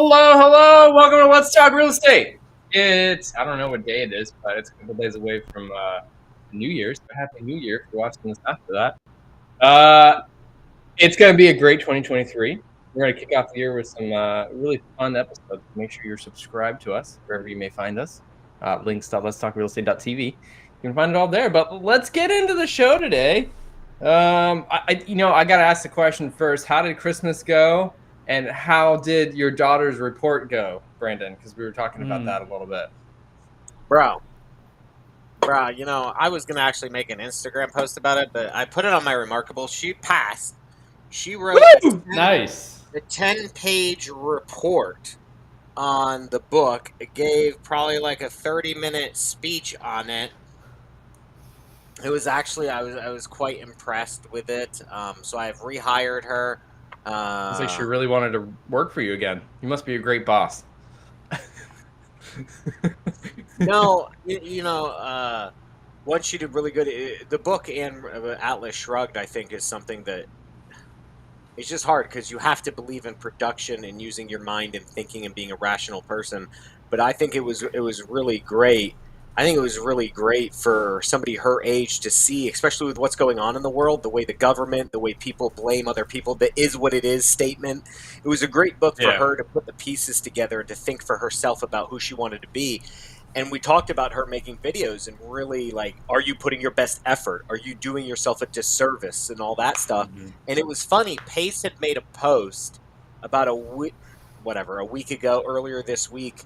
Hello, hello. Welcome to Let's Talk Real Estate. I don't know what day it is, but it's a couple days away from New Year's. So happy New Year if you're watching this after that. It's going to be a great 2023. We're going to kick off the year with some really fun episodes. Make sure you're subscribed to us wherever you may find us. Links.letstalkrealestate.tv. You can find it all there. But let's get into the show today. I got to ask the question first. How did Christmas go? And how did your daughter's report go, Brandon? Because we were talking about that a little bit. Bro, I was going to actually make an Instagram post about it, but I put it on my Remarkable. She passed. She wrote Nice. a 10-page report on the book. It gave probably like a 30-minute speech on it. It was actually, I was quite impressed with it. So I've rehired her. It's like she really wanted to work for you again. You must be a great boss. No, what she did really good. The book and Atlas Shrugged, I think, is something that it's just hard because you have to believe in production and using your mind and thinking and being a rational person. But I think it was really great. I think it was really great for somebody her age to see, especially with what's going on in the world, the way the government, the way people blame other people, the is what it is statement. It was a great book for her to put the pieces together and to think for herself about who she wanted to be. And we talked about her making videos and really like, are you putting your best effort? Are you doing yourself a disservice and all that stuff? Mm-hmm. And it was funny. Pace had made a post about a week ago, earlier this week,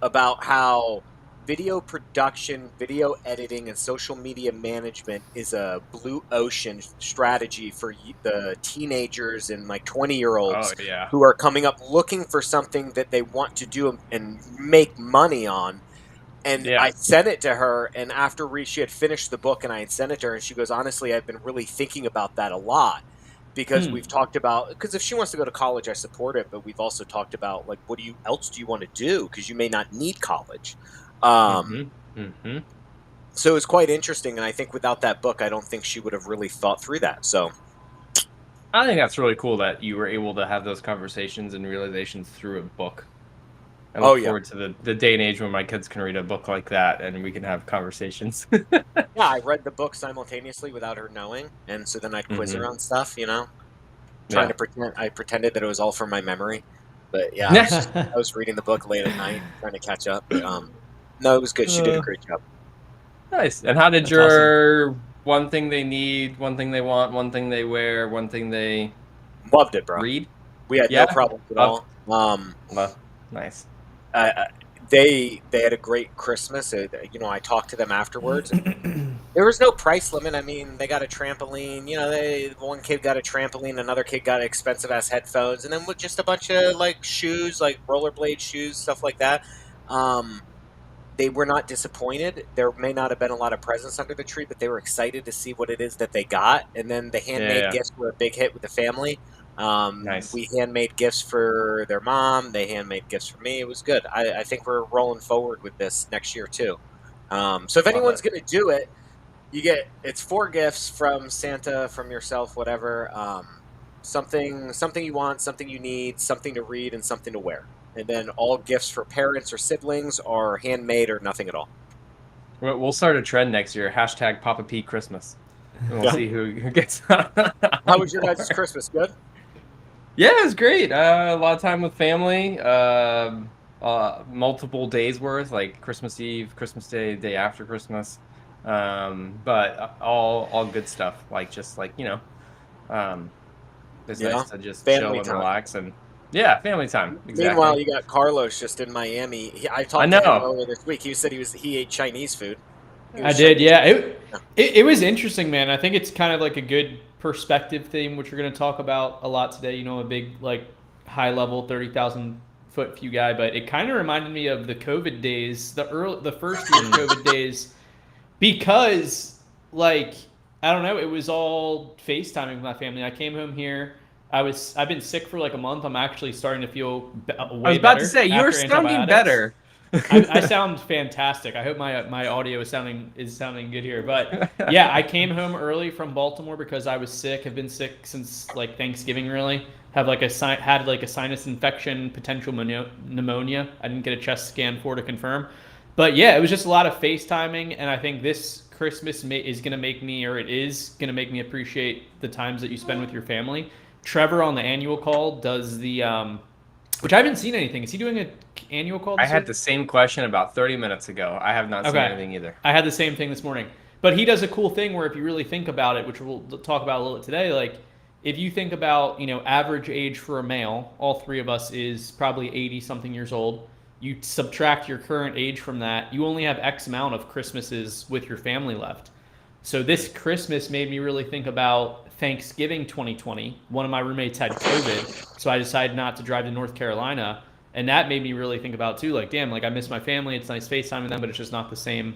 about how video production, video editing, and social media management is a blue ocean strategy for the teenagers and like 20-year-olds who are coming up looking for something that they want to do and make money on. And I sent it to her, and after she had finished the book and I had sent it to her, and she goes, honestly, I've been really thinking about that a lot. Because we've talked about, because if she wants to go to college, I support it. But we've also talked about, like, what else do you want to do? Because you may not need college. So it was quite interesting, and I think without that book, I don't think she would have really thought through that. So I think that's really cool that you were able to have those conversations and realizations through a book. I look forward to the day and age when my kids can read a book like that and we can have conversations. Yeah, I read the book simultaneously without her knowing, and so then I'd quiz her on stuff, trying to pretend. I pretended that it was all from my memory, but I was reading the book late at night trying to catch up. But, no, it was good. She did a great job. Nice. And how did your one thing they need, one thing they want, one thing they wear, one thing they loved it, bro? Read? We had no problems at all. Nice. They had a great Christmas. I talked to them afterwards. There was no price limit. I mean, they got a trampoline. One kid got a trampoline, another kid got expensive ass headphones, and then with just a bunch of like shoes, like rollerblade shoes, stuff like that. They were not disappointed. There may not have been a lot of presents under the tree, but they were excited to see what it is that they got. And then the handmade gifts were a big hit with the family. Nice. We handmade gifts for their mom. They handmade gifts for me. It was good. I think we're rolling forward with this next year too. So if anyone's going to do it, it's 4 gifts from Santa, from yourself, whatever. Something you want, something you need, something to read, and something to wear. And then all gifts for parents or siblings are handmade or nothing at all. We'll start a trend next year. # Papa P Christmas. And we'll see who gets. How was your guys' Christmas? Good? Yeah, it was great. A lot of time with family. Multiple days worth, like Christmas Eve, Christmas Day, day after Christmas. But all good stuff. It's nice to just chill and relax and family time. Exactly. Meanwhile, you got Carlos just in Miami. I talked to him earlier this week. He said he ate Chinese food. I did, yeah. It was interesting, man. I think it's kind of like a good perspective theme, which we're going to talk about a lot today. A big, like, high-level 30,000-foot view guy, but it kind of reminded me of the COVID days, the first year COVID days, because, like, I don't know, it was all FaceTiming with my family. I came home here. I've been sick for like a month. I'm actually starting to feel way better. I was about to say, you're sounding better. I sound fantastic. I hope my audio is sounding good here. But yeah, I came home early from Baltimore because I was sick. I've been sick since like Thanksgiving. Really, have like had like a sinus infection, potential pneumonia. I didn't get a chest scan to confirm. But yeah, it was just a lot of FaceTiming, and I think this Christmas is going to make me, or it is going to make me appreciate the times that you spend with your family. Trevor on the annual call does the which I haven't seen anything. Is he doing an annual call I this had week? the same question about 30 minutes ago. I have not seen anything either. I had the same thing this morning. But he does a cool thing where if you really think about it, which we'll talk about a little bit today, like if you think about, average age for a male, all three of us is probably 80 something years old. You subtract your current age from that, you only have X amount of Christmases with your family left. So this Christmas made me really think about Thanksgiving 2020. One of my roommates had COVID, so I decided not to drive to North Carolina. And that made me really think about too, like, damn, like I miss my family. It's nice FaceTiming them, but it's just not the same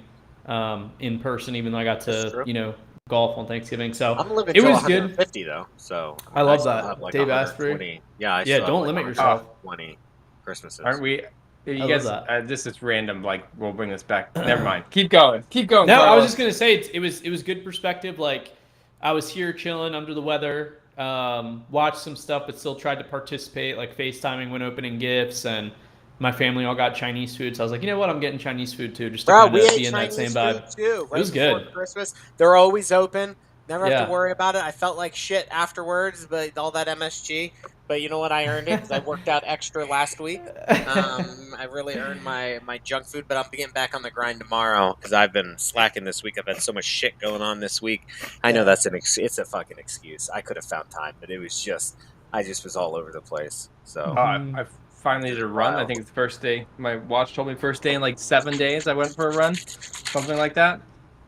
in person, even though I got to, golf on Thanksgiving. So I'm living it till was 150 good. though, so I love still that. have like Dave Asprey. 120. Yeah, I Yeah, still don't have like limit yourself. 120 Christmases. Aren't we? You I guys, love that. this is random. Like, we'll bring this back. Never mind. Keep going. No, Carlos. I was just gonna say it was good perspective. Like I was here chilling under the weather, watched some stuff, but still tried to participate, like FaceTiming when opening gifts, and my family all got Chinese food. So I was like, you know what, I'm getting Chinese food too, just to kind We of ate be in that Chinese same vibe. food too. Right It was before good. Christmas, they're always open. Never have Yeah. to worry about it. I felt like shit afterwards, but all that MSG. But you know what? I earned it because I worked out extra last week. I really earned my junk food, but I'm getting back on the grind tomorrow because I've been slacking this week. I've had so much shit going on this week. I know that's it's a fucking excuse. I could have found time, but it was just I just was all over the place. So I finally did a run. I think it's the first day. My watch told me first day in like 7 days I went for a run, something like that.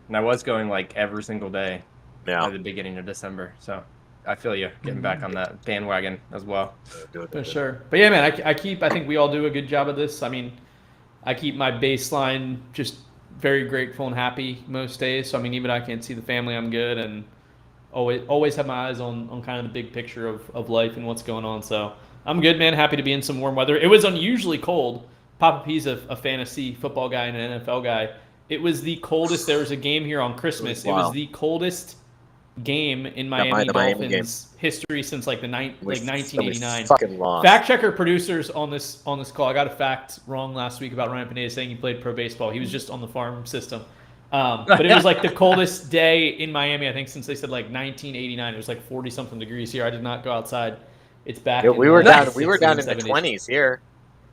And I was going like every single day at the beginning of December. So I feel you getting back on that bandwagon as well. For sure. But yeah, man, I think we all do a good job of this. I mean, I keep my baseline just very grateful and happy most days. So I mean, even I can't see the family, I'm good, and always have my eyes on kind of the big picture of life and what's going on. So I'm good, man. Happy to be in some warm weather. It was unusually cold. Papa P's a fantasy football guy and an NFL guy. It was the coldest. There was a game here on Christmas. Wow. It was the coldest game in Miami Dolphins history since like 1989. Fucking lost. Fact checker producers on this call. I got a fact wrong last week about Ryan Pineda saying he played pro baseball. He was just on the farm system. But it was like the coldest day in Miami, I think, since they said like 1989. It was like 40 something degrees here. I did not go outside. It's back. We were down in the 20s here.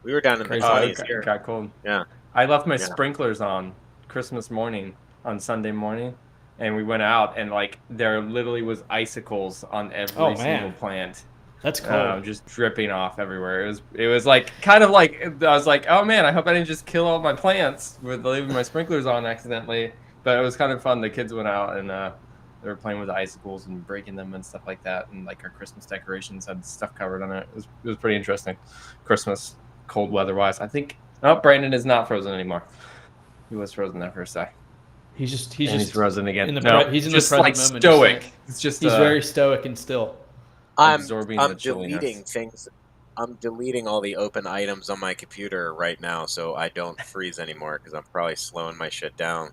We were down in the 20s here. It got cold. Yeah. I left my sprinklers on Christmas morning, on Sunday morning, and we went out, and like there literally was icicles on every single plant. That's cold. Just dripping off everywhere. It was like kind of like I was like, oh man, I hope I didn't just kill all my plants with leaving my sprinklers on accidentally. But it was kind of fun. The kids went out and they were playing with the icicles and breaking them and stuff like that. And like our Christmas decorations had stuff covered on it. It was pretty interesting. Christmas, cold weather wise. I think Brandin is not frozen anymore. He was frozen there for a sec. He's just frozen again. He's in just the present like moment. Stoic. It's just he's very stoic and still. I'm absorbing deleting things. I'm deleting all the open items on my computer right now, so I don't freeze anymore because I'm probably slowing my shit down.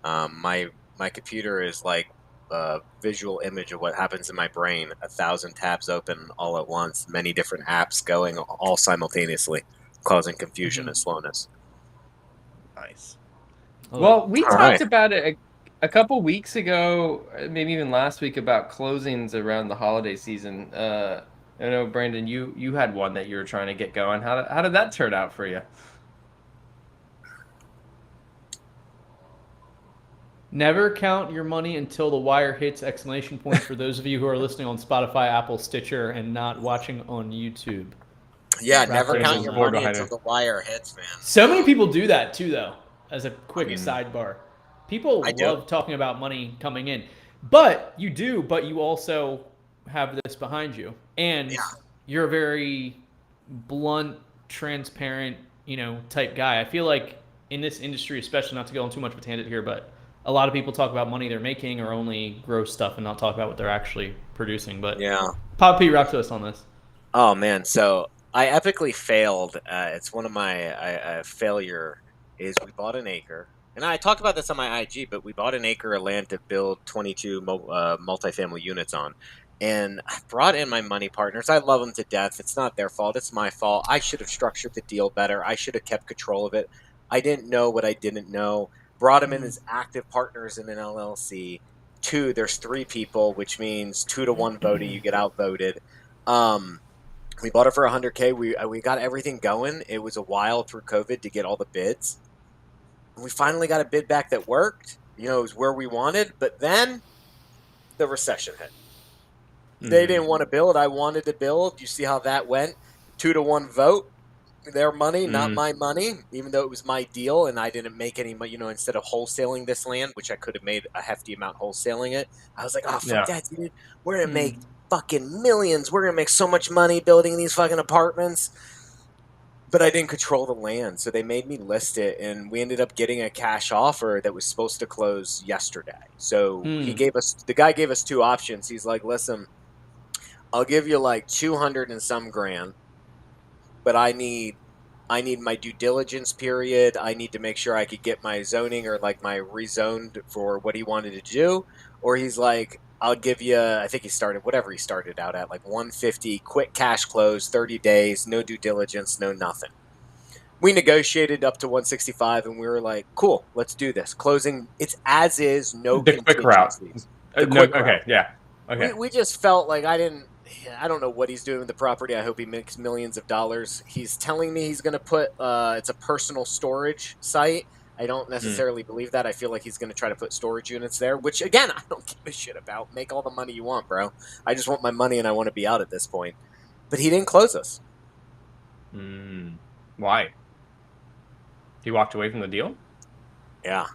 My computer is like a visual image of what happens in my brain. 1,000 tabs open all at once, many different apps going all simultaneously, causing confusion and slowness. Nice. Well, we talked about it a couple weeks ago, maybe even last week, about closings around the holiday season. I know, Brandin, you had one that you were trying to get going. How did that turn out for you? Never count your money until the wire hits ! For those of you who are listening on Spotify, Apple, Stitcher, and not watching on YouTube. Yeah, never count your money until the wire hits, man. So many people do that too, though. As a quick sidebar, people love talking about money coming in, but you also have this behind you, and you're a very blunt, transparent, type guy. I feel like in this industry, especially, not to go on too much of a tangent here, but a lot of people talk about money they're making or only gross stuff and not talk about what they're actually producing. But Pop P, rock to us on this. Oh man, so I epically failed. It's one of my failure is we bought an acre. And I talked about this on my IG, but we bought an acre of land to build 22 multifamily units on. And I brought in my money partners. I love them to death. It's not their fault. It's my fault. I should have structured the deal better. I should have kept control of it. I didn't know what I didn't know. Brought them in as active partners in an LLC. There's 3 people, which means 2-to-1 voting. You get outvoted. We bought it for $100K. We got everything going. It was a while through COVID to get all the bids. We finally got a bid back that worked. It was where we wanted. But then the recession hit. They didn't want to build. I wanted to build. You see how that went? 2-to-1 vote. Their money, not my money, even though it was my deal and I didn't make any money. Instead of wholesaling this land, which I could have made a hefty amount wholesaling it, I was like, oh, fuck that, dude. We're going to make fucking millions. We're going to make so much money building these fucking apartments. But I didn't control the land, so they made me list it, and we ended up getting a cash offer that was supposed to close yesterday. So the guy gave us 2 options. He's like, listen, I'll give you like 200 and some grand, but I need my due diligence period. I need to make sure I could get my zoning or like my rezoned for what he wanted to do. Or he's like, I'll give you, I think he started out at, like 150, quick cash close, 30 days, no due diligence, no nothing. We negotiated up to 165 and we were like, cool, let's do this. Closing, it's as is, no the quick route. Okay, yeah. Okay. We just felt like I don't know what he's doing with the property. I hope he makes millions of dollars. He's telling me he's going to put, it's a personal storage site. I don't necessarily believe that. I feel like he's going to try to put storage units there, which, again, I don't give a shit about. Make all the money you want, bro. I just want my money and I want to be out at this point. But he didn't close us. Why? He walked away from the deal? Yeah.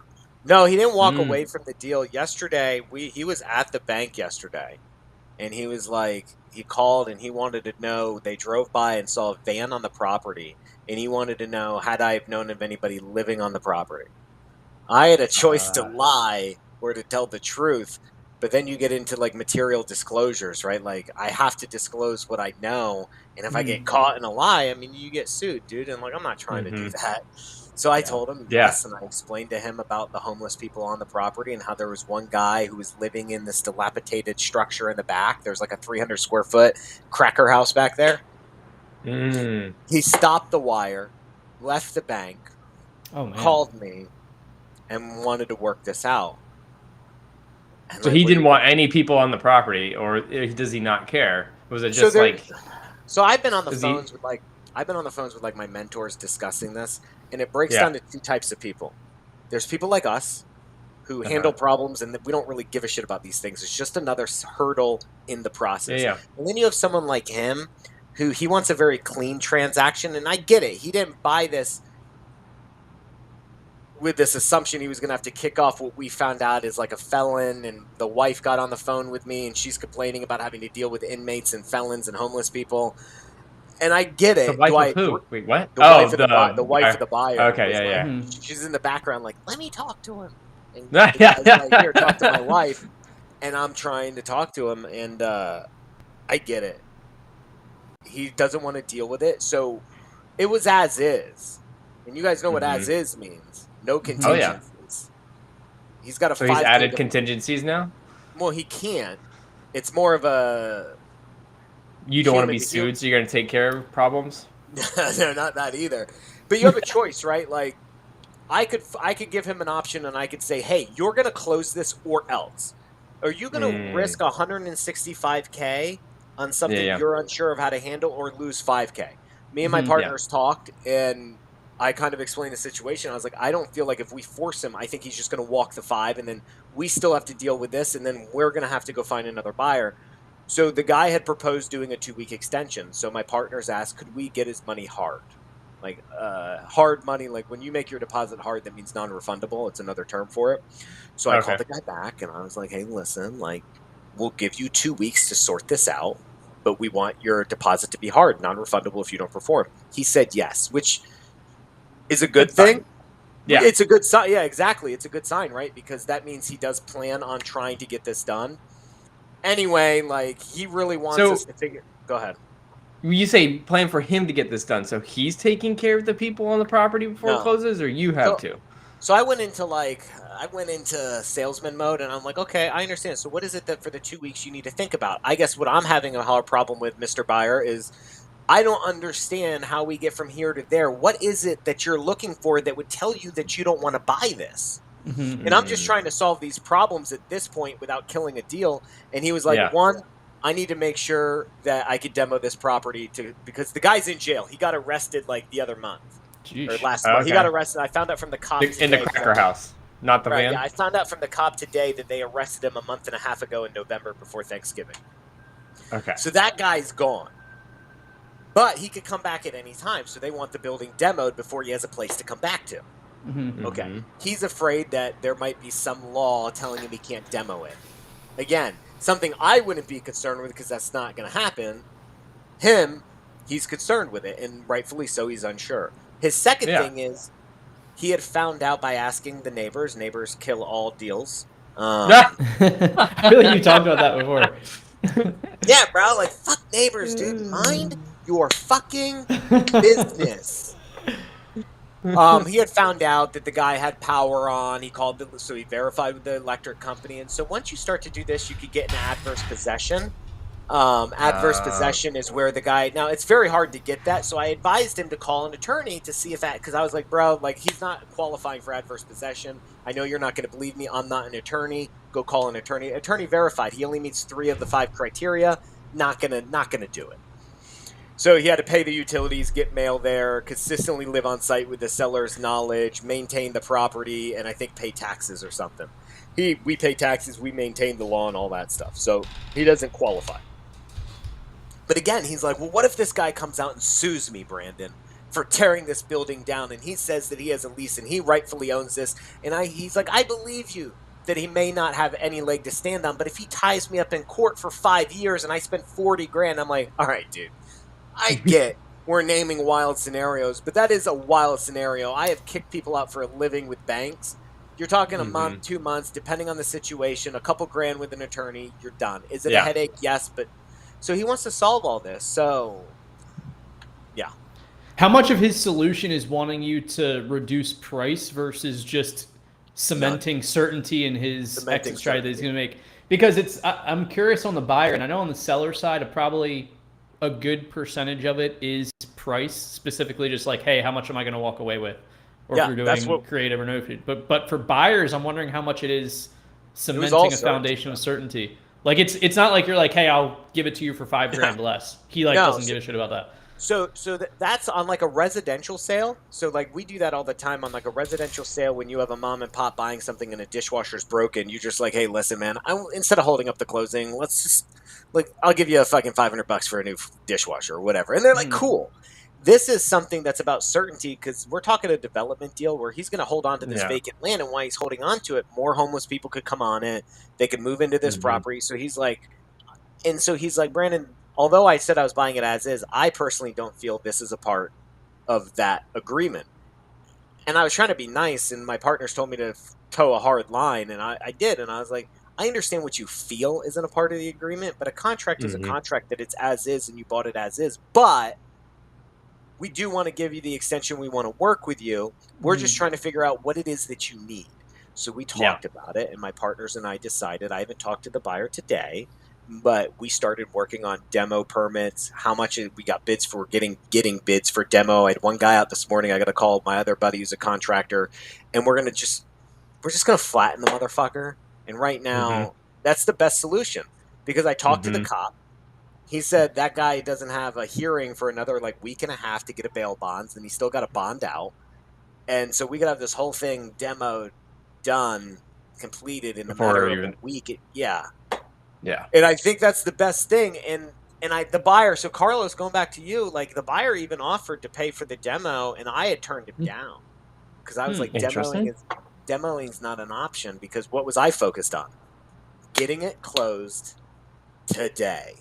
No, he didn't walk away from the deal. Yesterday, he was at the bank yesterday, and he was like, he called and he wanted to know, they drove by and saw a van on the property, and he wanted to know, had I have known of anybody living on the property? I had a choice to lie or to tell the truth, but then you get into like material disclosures, right? Like I have to disclose what I know, and if I get caught in a lie, I mean, you get sued, dude. And like, I'm not trying to do that. So I told him yes, and I explained to him about the homeless people on the property and how there was one guy who was living in this dilapidated structure in the back. There's like a 300 square foot cracker house back there. He stopped the wire, left the bank, called me, and wanted to work this out. And so he didn't want any people on the property, or does he not care? Was it just So I've been on the phones with like my mentors discussing this, and it breaks down to 2 types of people. There's people like us who handle problems, and we don't really give a shit about these things. It's just another hurdle in the process. And then you have someone like him who he wants a very clean transaction, and I get it. He didn't buy this with this assumption he was going to have to kick off what we found out is like a felon, and the wife got on the phone with me, and she's complaining about having to deal with inmates and felons and homeless people. And I get it. The wife of who? Wait, what? The wife of the buyer. Okay, She's in the background like, let me talk to him. And like, here, talk to my wife. And I'm trying to talk to him, and I get it. He doesn't want to deal with it. So it was as is. And you guys know what as is means. No contingencies. He's got a 5 he's added contingencies now? Well, he can't. It's more of a... You don't want to be sued, so you're going to take care of problems? No, not that either. But you have a choice, right? Like, I could give him an option, and I could say, hey, you're going to close this or else. Are you going to risk $165K on something you're unsure of how to handle, or lose $5K? Me and my partners talked, and I kind of explained the situation. I was like, I don't feel like if we force him, I think he's just going to walk the 5, and then we still have to deal with this, and then we're going to have to go find another buyer. So the guy had proposed doing a 2-week extension. So my partners asked, could we get his money hard? Like hard money, like when you make your deposit hard, that means non-refundable. It's another term for it. So I called the guy back, and I was like, hey, listen, like, we'll give you 2 weeks to sort this out, but we want your deposit to be hard, non-refundable if you don't perform. He said yes, which is a good thing. Yeah. It's a good sign. Yeah, exactly. It's a good sign, right? Because that means he does plan on trying to get this done. Anyway, like, he really wants us to figure... Go ahead. You say plan for him to get this done, so he's taking care of the people on the property before it No. closes, or you have to? So I went into salesman mode, and I'm like, okay, I understand. So what is it that for the 2 weeks you need to think about? I guess what I'm having a hard problem with, Mr. Buyer, is I don't understand how we get from here to there. What is it that you're looking for that would tell you that you don't want to buy this? Mm-hmm. And I'm just trying to solve these problems at this point without killing a deal. And he was like, Yeah. one, I need to make sure that I could demo this property because the guy's in jail. He got arrested like the other month. Or Jeez. last month. He Okay. got arrested. I found out from the cop today. In the cracker house, not the Right, van. yeah, I found out from the cop today that they arrested him a month and a half ago in November before Thanksgiving. Okay. So that guy's gone. But he could come back at any time, so they want the building demoed before he has a place to come back to. Mm-hmm. Okay. Mhm. He's afraid that there might be some law telling him he can't demo it. Again, something I wouldn't be concerned with because that's not going to happen. He's concerned with it, and rightfully so, he's unsure. His second thing is he had found out by asking the neighbors. Neighbors kill all deals. I feel like you talked about that before. Yeah, bro. Like, fuck neighbors, dude. Mind your fucking business. He had found out that the guy had power on. He called so he verified with the electric company. And so once you start to do this, you could get an adverse possession. Adverse possession is where the guy, now it's very hard to get that. So I advised him to call an attorney to see if that, because I was like, bro, like he's not qualifying for adverse possession. I know you're not going to believe me. I'm not an attorney. Go call an attorney. Attorney verified. He only meets 3 of the 5 criteria. Not gonna do it. So he had to pay the utilities, get mail there, consistently live on site with the seller's knowledge, maintain the property, and I think pay taxes or something. We pay taxes, we maintain the law and all that stuff. So he doesn't qualify. But again, he's like, well, what if this guy comes out and sues me, Brandon, for tearing this building down? And he says that he has a lease and he rightfully owns this. And he's like, I believe you that he may not have any leg to stand on. But if he ties me up in court for 5 years and I spend 40 grand, I'm like, all right, dude, I get we're naming wild scenarios, but that is a wild scenario. I have kicked people out for a living with banks. You're talking a month, 2 months, depending on the situation, a couple grand with an attorney, you're done. Is it a headache? Yes, but so he wants to solve all this. So, yeah. How much of his solution is wanting you to reduce price versus just cementing certainty in his exit strategy that he's going to make? Because I'm curious on the buyer, and I know on the seller side, probably a good percentage of it is price, specifically just like, hey, how much am I going to walk away with? Or if you're doing creative or no. But for buyers, I'm wondering how much it is cementing a foundation of certainty. Like it's not like you're like, hey, I'll give it to you for $5 grand less. He doesn't give a shit about that. So that's on like a residential sale. So like we do that all the time on like a residential sale when you have a mom and pop buying something and a dishwasher's broken. You're just like, hey, listen, man, instead of holding up the closing, let's just I'll give you a fucking $500 for a new dishwasher or whatever. And they're like, cool. This is something that's about certainty because we're talking a development deal where he's going to hold on to this vacant land, and while he's holding on to it, more homeless people could come on it. They could move into this property. So he's like, Brandon, although I said I was buying it as is, I personally don't feel this is a part of that agreement. And I was trying to be nice, and my partners told me to toe a hard line, and I did. And I was like, I understand what you feel isn't a part of the agreement, but a contract is a contract that it's as is, and you bought it as is. But we do want to give you the extension. We want to work with you. We're just trying to figure out what it is that you need. So we talked about it, and my partners and I decided, I haven't talked to the buyer today, but we started working on demo permits, how much we got bids for, getting bids for demo. I had one guy out this morning. I got to call my other buddy who's a contractor, and we're just going to flatten the motherfucker. And right now, that's the best solution because I talked to the cop. He said that guy doesn't have a hearing for another week and a half to get a bail bonds, and he still got a bond out. And so we could have this whole thing demoed, done, completed in a matter of a week. Yeah. And I think that's the best thing. And the buyer, so Carlos, going back to you, the buyer even offered to pay for the demo, and I had turned him down because I was like, demoing's not an option because what was I focused on? Getting it closed today.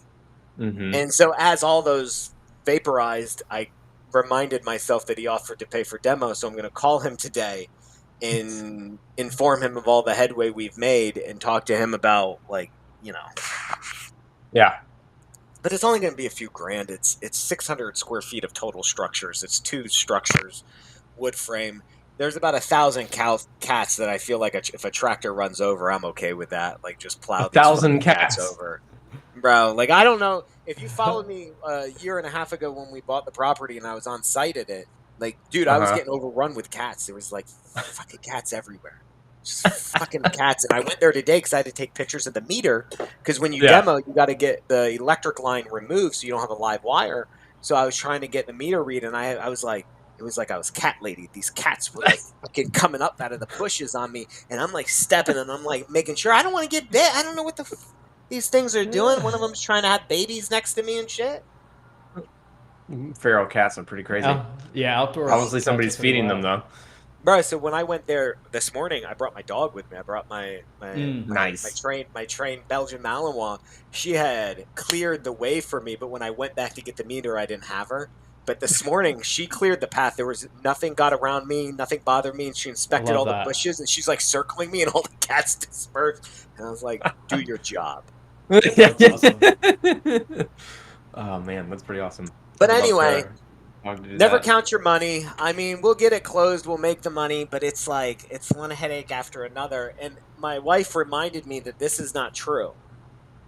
And so as all those vaporized, I reminded myself that he offered to pay for demo. So I'm going to call him today and inform him of all the headway we've made and talk to him about But it's only going to be a few grand. It's 600 square feet of total structures. It's 2 structures, wood frame. There's about 1,000 cats that I feel like if a tractor runs over, I'm okay with that. Like, just plow these 1,000 fucking cats cats. over. Bro, like, I don't know. If you followed me a year and a half ago when we bought the property and I was on site at it, like, dude, I was getting overrun with cats. There was, like, fucking cats everywhere. Just fucking cats. And I went there today because I had to take pictures of the meter. Because when you demo, you got to get the electric line removed so you don't have a live wire. So I was trying to get the meter read, and I was like, it was like I was cat lady. These cats were like fucking coming up out of the bushes on me, and I'm like stepping, and I'm like making sure I don't want to get bit. I don't know what these things are doing. One of them's trying to have babies next to me and shit. Feral cats are pretty crazy. Yeah, outdoor. Obviously, somebody's feeding them though. Bro, so when I went there this morning, I brought my dog with me. I brought my trained Belgian Malinois. She had cleared the way for me, but when I went back to get the meter, I didn't have her. But this morning, she cleared the path. There was nothing got around me, nothing bothered me, and she inspected all the bushes, and she's like circling me, and all the cats dispersed. And I was like, "Do your job." That's awesome. Oh man, that's pretty awesome. But anyway. Never count your money. I mean, we'll get it closed, we'll make the money, but it's like, it's one headache after another. And my wife reminded me that this is not true.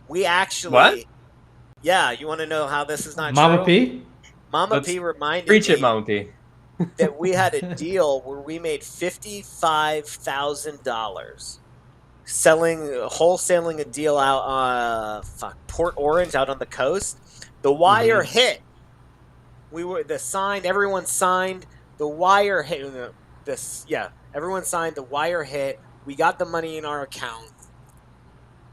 We actually... What? Yeah, you want to know how this is not Mama true? P? Mama P reminded preach me it, Mama P. that we had a deal where we made $55,000 wholesaling a deal out Port Orange out on the coast. The wire hit. Everyone signed, the wire hit, everyone signed, the wire hit, we got the money in our account.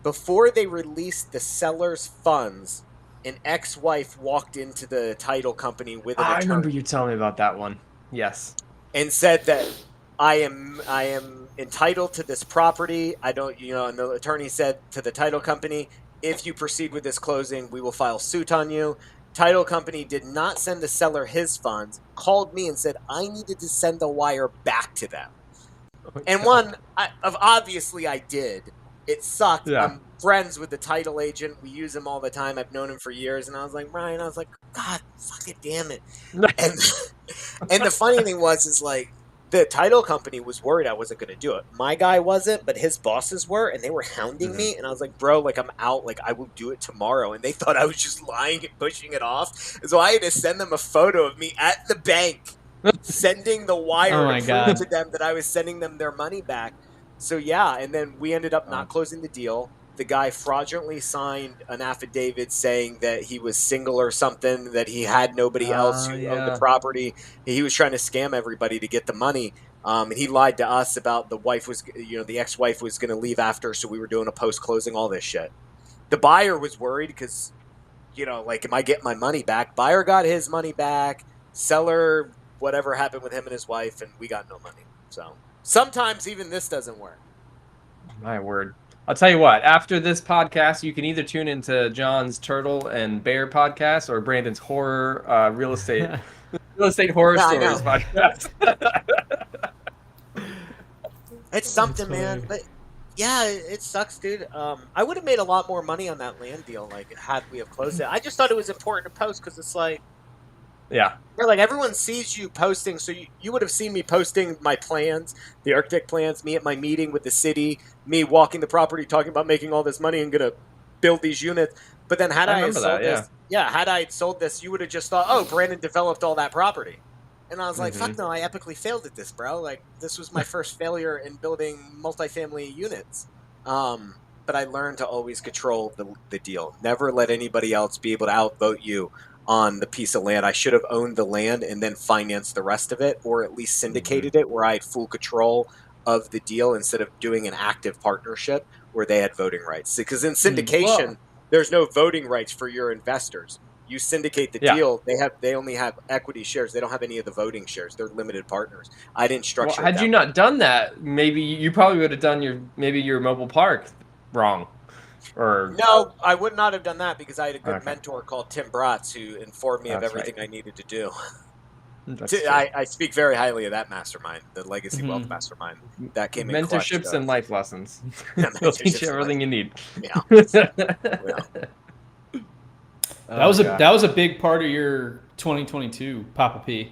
Before they released the seller's funds, an ex-wife walked into the title company with an attorney. I remember you telling me about that one. Yes. And said that I am entitled to this property. And the attorney said to the title company, if you proceed with this closing, we will file suit on you. Title company did not send the seller his funds, called me and said I needed to send the wire back to them. And obviously I did. It sucked. Yeah. I'm friends with the title agent. We use him all the time. I've known him for years. And I was like, Ryan, God, fucking damn it. And the funny thing is like, the title company was worried I wasn't going to do it. My guy wasn't, but his bosses were, and they were hounding me. And I was like, bro, like, I'm out. Like, I will do it tomorrow. And they thought I was just lying and pushing it off. So I had to send them a photo of me at the bank sending the wire to prove to them that I was sending them their money back. So, yeah, and then we ended up not closing the deal. The guy fraudulently signed an affidavit saying that he was single or something, that he had nobody else who owned the property. He was trying to scam everybody to get the money. And he lied to us about the ex-wife was going to leave after, so we were doing a post-closing, all this shit. The buyer was worried because, am I getting my money back? Buyer got his money back. Seller, whatever happened with him and his wife, and we got no money. So sometimes even this doesn't work. My word. I'll tell you what, after this podcast, you can either tune into John's Turtle and Bear podcast or Brandon's horror real estate horror stories podcast. It's something, man. But yeah, it sucks, dude. I would have made a lot more money on that land deal, like, had we have closed it. I just thought it was important to post because it's like, like everyone sees you posting, so you would have seen me posting my plans, the architect plans, me at my meeting with the city, me walking the property, talking about making all this money and gonna build these units. But then had I sold this, you would have just thought, oh, Brandon developed all that property. And I was like, fuck no, I epically failed at this, bro. Like, this was my first failure in building multifamily units. But I learned to always control the deal. Never let anybody else be able to outvote you on the piece of land. I should have owned the land and then financed the rest of it, or at least syndicated it where I had full control of the deal instead of doing an active partnership where they had voting rights. Because in syndication, there's no voting rights for your investors. You syndicate the deal, they only have equity shares. They don't have any of the voting shares. They're limited partners. I didn't structure it had you not done that, maybe you probably would have done your mobile park wrong. Or no, I would not have done that because I had a good mentor called Tim Bratz who informed me of everything I needed to do. I speak very highly of that mastermind, the Legacy Wealth Mastermind. That came in mentorships and life lessons. They'll teach you everything you need. Yeah. That was a big part of your 2022 Papa P,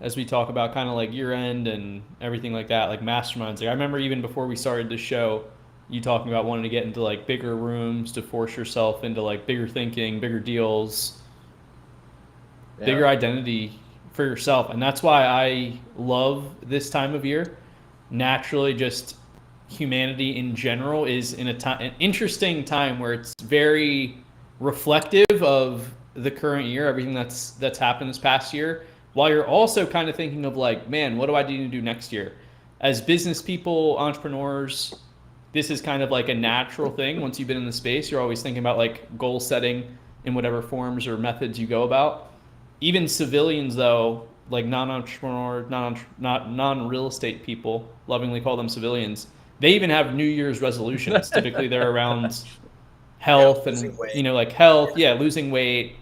as we talk about kind of like year end and everything like that, like masterminds. Like I remember even before we started the show, you talking about wanting to get into like bigger rooms to force yourself into like bigger thinking, bigger deals, bigger identity for yourself. And that's why I love this time of year. Naturally, just humanity in general is in an interesting time where it's very reflective of the current year, everything that's happened this past year, while you're also kind of thinking of like, man, what do I need to do next year? As business people, entrepreneurs, this is kind of like a natural thing. Once you've been in the space, you're always thinking about like goal setting in whatever forms or methods you go about. Even civilians, though, like non-entrepreneur, not non-real estate people, lovingly call them civilians. They even have New Year's resolutions. Typically, they're around health and like health, losing weight,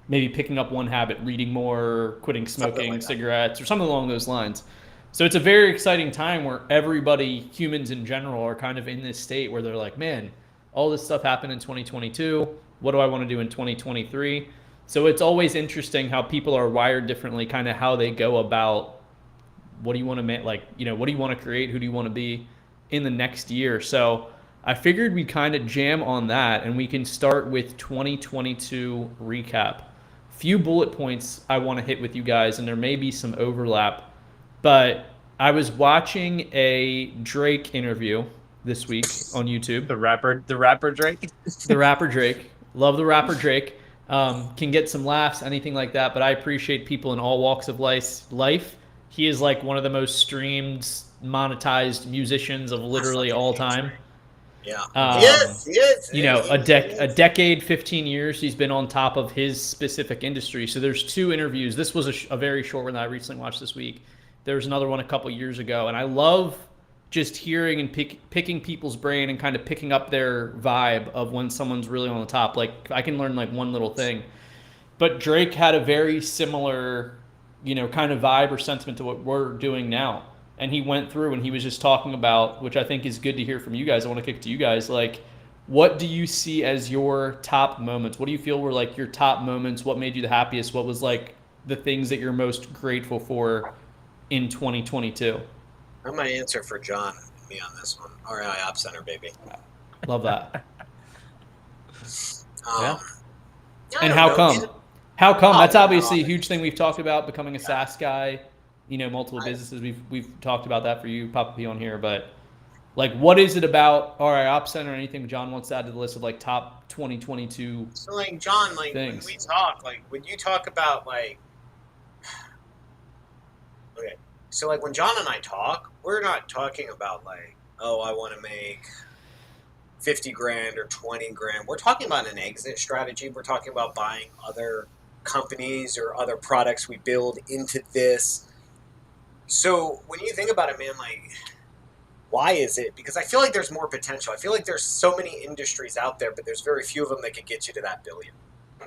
maybe picking up one habit, reading more, quitting smoking cigarettes, or something along those lines. So it's a very exciting time where everybody, humans in general, are kind of in this state where they're like, man, all this stuff happened in 2022. What do I want to do in 2023? So it's always interesting how people are wired differently, kind of how they go about what do you want to make, like, what do you want to create? Who do you want to be in the next year? So I figured we'd kind of jam on that, and we can start with 2022 recap. Few bullet points I want to hit with you guys, and there may be some overlap, but I was watching a Drake interview this week on YouTube. The rapper Drake. The rapper Drake. Love the rapper Drake. Can get some laughs, anything like that, but I appreciate people in all walks of life. He is like one of the most streamed, monetized musicians of literally all time. Yeah. Yes. A decade, 15 years, he's been on top of his specific industry. So there's two interviews. This was a very short one that I recently watched this week. There was another one a couple years ago, and I love just hearing and picking people's brain and kind of picking up their vibe of when someone's really on the top. Like, I can learn like one little thing. But Drake had a very similar, kind of vibe or sentiment to what we're doing now. And he went through and he was just talking about, which I think is good to hear from you guys. I want to kick to you guys. Like, what do you see as your top moments? What do you feel were like your top moments? What made you the happiest? What was like the things that you're most grateful for in 2022? I'm going to answer for John and me on this one. RI Op Center, baby. Love that. Yeah. And how come? How come? That's obviously a huge thing we've talked about, becoming a SaaS guy. Multiple businesses. We've talked about that for you, Papa P, on here. But like, what is it about RI Op Center or anything John wants to add to the list of like top 2022? So like John, like things. When we talk, like when you talk about like, okay, so like when John and I talk, we're not talking about like, oh, I want to make 50 grand or 20 grand. We're talking about an exit strategy. We're talking about buying other companies or other products we build into this. So when you think about it, man, like, why is it? Because I feel like there's more potential. I feel like there's so many industries out there, but there's very few of them that can get you to that billion,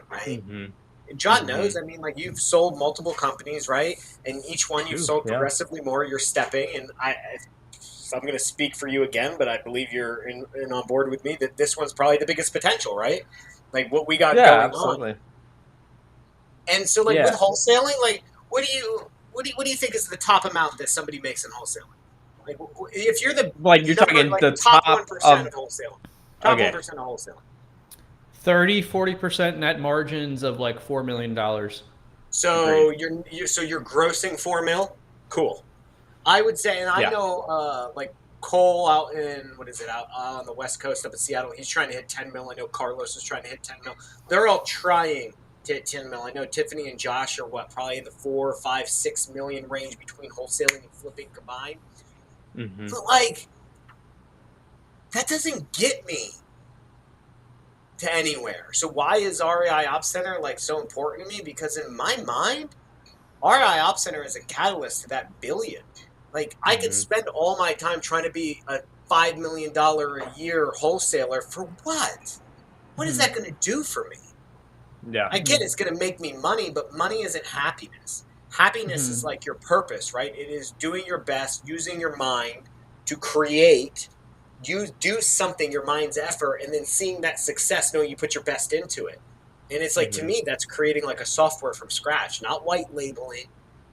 right? Mm-hmm. And John knows, I mean, like, you've sold multiple companies, right? And each one you've sold progressively more. You're stepping, and I'm going to speak for you again, but I believe you're in on board with me that this one's probably the biggest potential, right? Like what we got going absolutely. on. And so, like with wholesaling, like what do you think is the top amount that somebody makes in wholesaling? Like if you're the you're talking like the top 1% of wholesaling, top 1% of wholesaling. 30-40% net margins of like $4 million. So you're grossing $4 million. Cool. I would say, and I know like Cole out in out on the West Coast up in Seattle. He's trying to hit 10 mil. I know Carlos is trying to hit 10 mil. They're all trying to hit 10 mil. I know Tiffany and Josh are probably in the 4, 5, 6 million range between wholesaling and flipping combined. Mm-hmm. But like, that doesn't get me to anywhere. So why is REI Op Center like so important to me? Because in my mind, REI Op Center is a catalyst to that billion. Like, I could spend all my time trying to be a $5 million a year wholesaler for what? What is that going to do for me? Yeah. I get it's going to make me money, but money isn't happiness. Happiness is like your purpose, right? It is doing your best, using your mind to create. You do something, your mind's effort, and then seeing that success, knowing you put your best into it. And it's like, to me, that's creating like a software from scratch, not white labeling,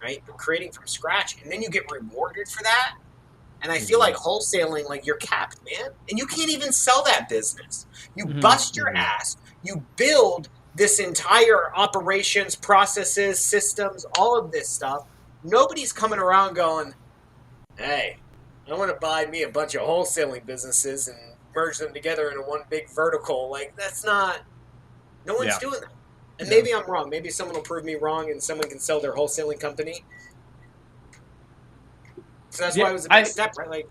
right? But creating from scratch. And then you get rewarded for that. And I feel like wholesaling, like you're capped, man. And you can't even sell that business. You bust your ass. You build this entire operations, processes, systems, all of this stuff. Nobody's coming around going, hey, I want to buy me a bunch of wholesaling businesses and merge them together into one big vertical. Like, that's not, no one's doing that. And maybe I'm wrong. Maybe someone will prove me wrong and someone can sell their wholesaling company. So that's why it was a big step, right? Like,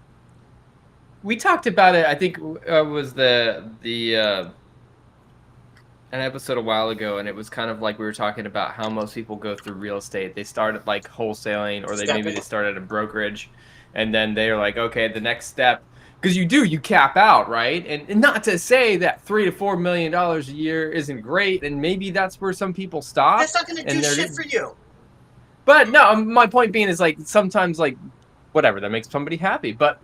we talked about it. I think was the an episode a while ago, and it was kind of like we were talking about how most people go through real estate. They start at like wholesaling, or they start at a brokerage, and then they're like, okay, the next step, because you cap out, right? And not to say that $3 to $4 million a year isn't great, and maybe that's where some people stop. That's not going to do shit for you. But no, my point being is like sometimes like whatever that makes somebody happy, but.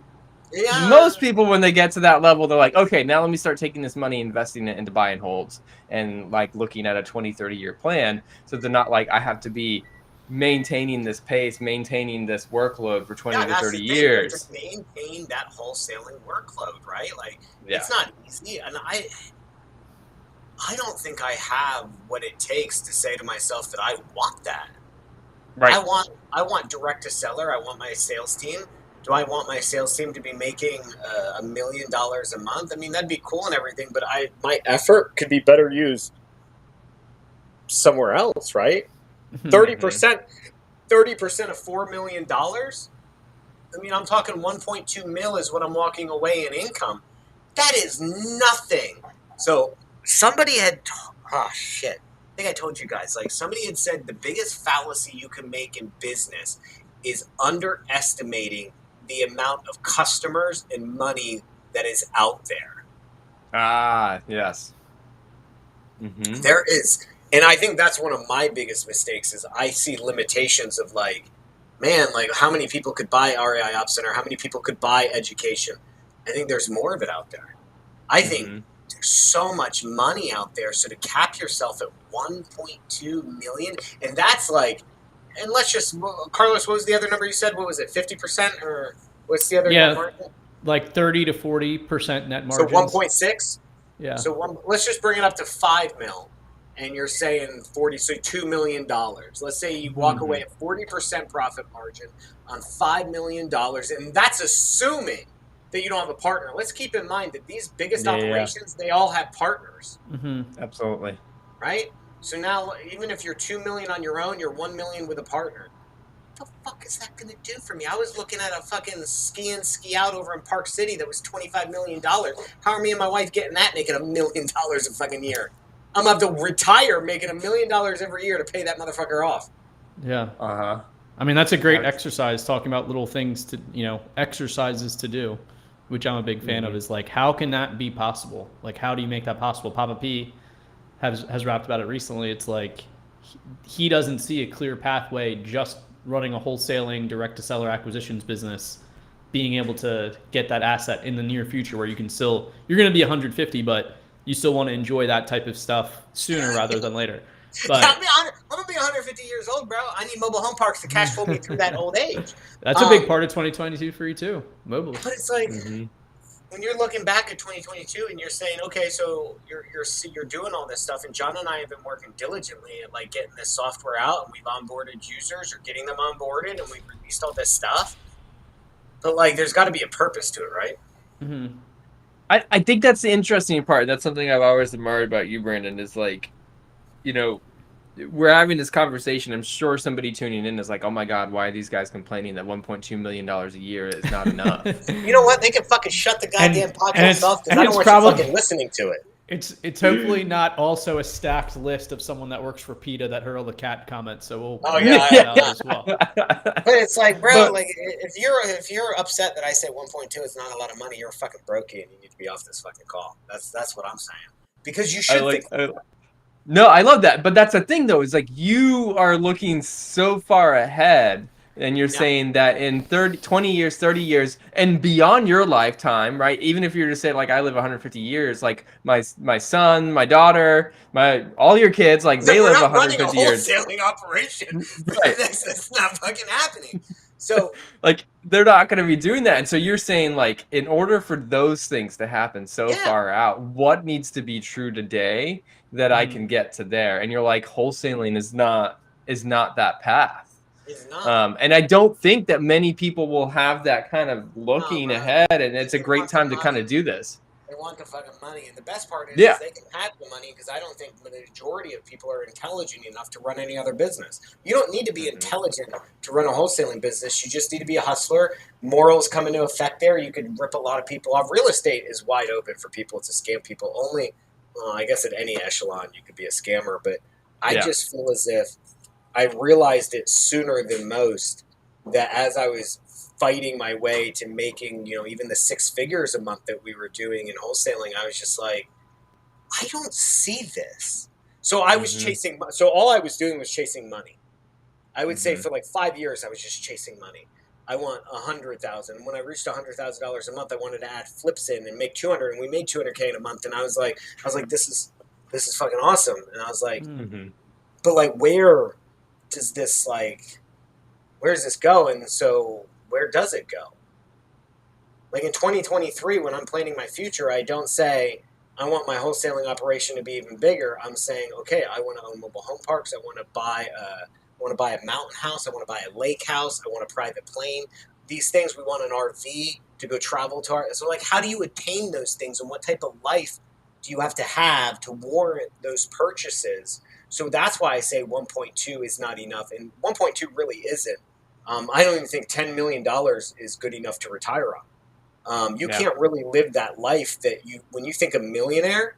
Yeah. Most people, when they get to that level, they're like, okay, now let me start taking this money, investing it into buy and holds, and like looking at a 20, 30-year plan. So they're not like, I have to be maintaining this pace, maintaining this workload for 20 to 30 years. Just maintain that wholesaling workload, right? Like, it's not easy. And I don't think I have what it takes to say to myself that I want that. Right. I want direct to seller. I want my sales team. Do I want my sales team to be making $1 million a month? I mean, that'd be cool and everything, but my effort could be better used somewhere else, right? 30% of $4 million. I mean, I'm talking 1.2 mil is what I'm walking away in income. That is nothing. So somebody had, I think I told you guys, like somebody had said the biggest fallacy you can make in business is underestimating the amount of customers and money that is out there. Ah, yes. There is. And I think that's one of my biggest mistakes is I see limitations of like, man, like how many people could buy REI Op Center? How many people could buy education? I think there's more of it out there. I think there's so much money out there. So to cap yourself at 1.2 million, and that's like, and let's just, Carlos, what was the other number you said? What was it, 50% or what's the other net margin? Like 30 to 40% net margin. So 1.6? Yeah. So let's just bring it up to 5 mil. And you're saying so $2 million. Let's say you walk away at 40% profit margin on $5 million. And that's assuming that you don't have a partner. Let's keep in mind that these biggest operations, they all have partners. Absolutely. Right? So now, even if you're $2 million on your own, you're $1 million with a partner. What the fuck is that going to do for me? I was looking at a fucking ski out over in Park City that was $25 million. How are me and my wife getting that, making $1 million a fucking year? I'm going to have to retire making $1 million every year to pay that motherfucker off. Yeah. I mean, that's a great exercise, talking about little things to, exercises to do, which I'm a big fan of, is like, how can that be possible? Like, how do you make that possible? Papa P has rapped about it recently. It's like he doesn't see a clear pathway just running a wholesaling direct-to-seller acquisitions business, being able to get that asset in the near future where you can still, you're going to be 150, but you still want to enjoy that type of stuff sooner rather than later. But I'm going to be 150 years old, bro. I need mobile home parks to cash flow me through that old age. That's a big part of 2022 for you too, mobile. But it's like, when you're looking back at 2022 and you're saying, okay, so you're doing all this stuff, and John and I have been working diligently at like getting this software out, and we've onboarded users or getting them onboarded, and we've released all this stuff. But like, there's got to be a purpose to it, right? I think that's the interesting part. That's something I've always admired about you, Brandon, is like, we're having this conversation. I'm sure somebody tuning in is like, oh my God, why are these guys complaining that $1.2 million a year is not enough? You know what? They can fucking shut the goddamn podcast off because I don't want you fucking listening to it. It's hopefully not also a stacked list of someone that works for PETA that heard all the cat comments. So we'll as well. But it's like, bro, like if you're upset that I say 1.2 is not a lot of money, you're a fucking brokey and you need to be off this fucking call. That's what I'm saying. Because you should think. No, I love that. But that's the thing, though, is like you are looking so far ahead And you're saying that in 20 years, 30 years, and beyond your lifetime, right? Even if you're to say, like, I live 150 years, like, my son, my daughter, all your kids, like, they live 150 years. We're not running a wholesaling operation. Right. That's not fucking happening. So, like, they're not going to be doing that. And so you're saying, like, in order for those things to happen so far out, what needs to be true today that I can get to there? And you're like, wholesaling is not that path. It's not. And I don't think that many people will have that kind of looking ahead, and it's a great time to kind of do this. They want the fucking money, and the best part is they can have the money because I don't think the majority of people are intelligent enough to run any other business. You don't need to be intelligent to run a wholesaling business. You just need to be a hustler. Morals come into effect there. You could rip a lot of people off. Real estate is wide open for people to scam people. Only, I guess at any echelon you could be a scammer, but I just feel as if I realized it sooner than most that as I was fighting my way to making, even the 6 figures a month that we were doing in wholesaling, I was just like, I don't see this. So I was chasing, so all I was doing was chasing money. I would say for like 5 years, I was just chasing money. I want 100,000. When I reached $100,000 a month, I wanted to add flips in and make 200, and we made 200K in a month. And I was like, this is fucking awesome. And I was like, but like, where does this where's this go? And so where does it go? Like in 2023, when I'm planning my future, I don't say I want my wholesaling operation to be even bigger. I'm saying, okay, I want to own mobile home parks. I want to buy a mountain house. I want to buy a lake house. I want a private plane. These things, we want an RV to go travel to. So like, how do you attain those things, and what type of life do you have to warrant those purchases? So that's why I say 1.2 is not enough, and 1.2 really isn't. I don't even think $10 million is good enough to retire on. You can't really live that life when you think of millionaire,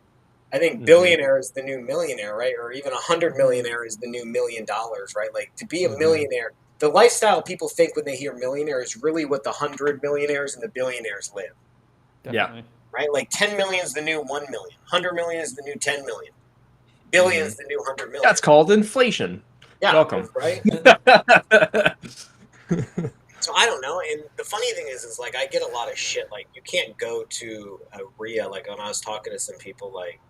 I think billionaire is the new millionaire, right? Or even 100 millionaire is the new $1 million, right? Like, to be a millionaire, the lifestyle people think when they hear millionaire is really what the 100 millionaires and the billionaires live. Definitely. Yeah. Right? Like 10 million is the new 1 million. 100 million is the new 10 million. Billion is the new 100 million. That's called inflation. Yeah, welcome. Right? So I don't know. And the funny thing is like, I get a lot of shit. Like, you can't go to a RIA. Like, when I was talking to some people, like,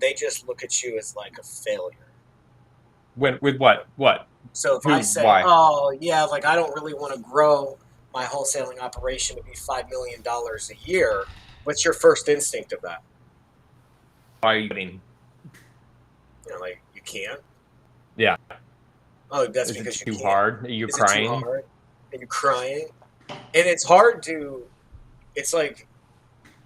they just look at you as like a failure. With what? What? So if I say, oh, yeah, like, I don't really want to grow my wholesaling operation to be $5 million a year, what's your first instinct of that? Why are you getting? Like, you can't? Yeah. Oh, that's Is because it you too can't. hard? Are you crying? It too hard? Are you crying? And it's hard to, it's like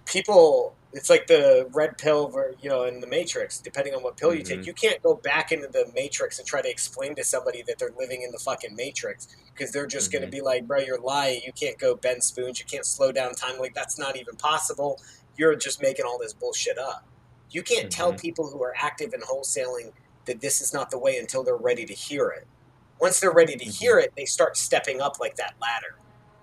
people, it's like the red pill, in the Matrix, depending on what pill you take. You can't go back into the Matrix and try to explain to somebody that they're living in the fucking Matrix, because they're just going to be like, bro, you're lying. You can't go bend spoons. You can't slow down time. Like, that's not even possible. You're just making all this bullshit up. You can't tell people who are active in wholesaling that this is not the way until they're ready to hear it. Once they're ready to hear it, they start stepping up like that ladder.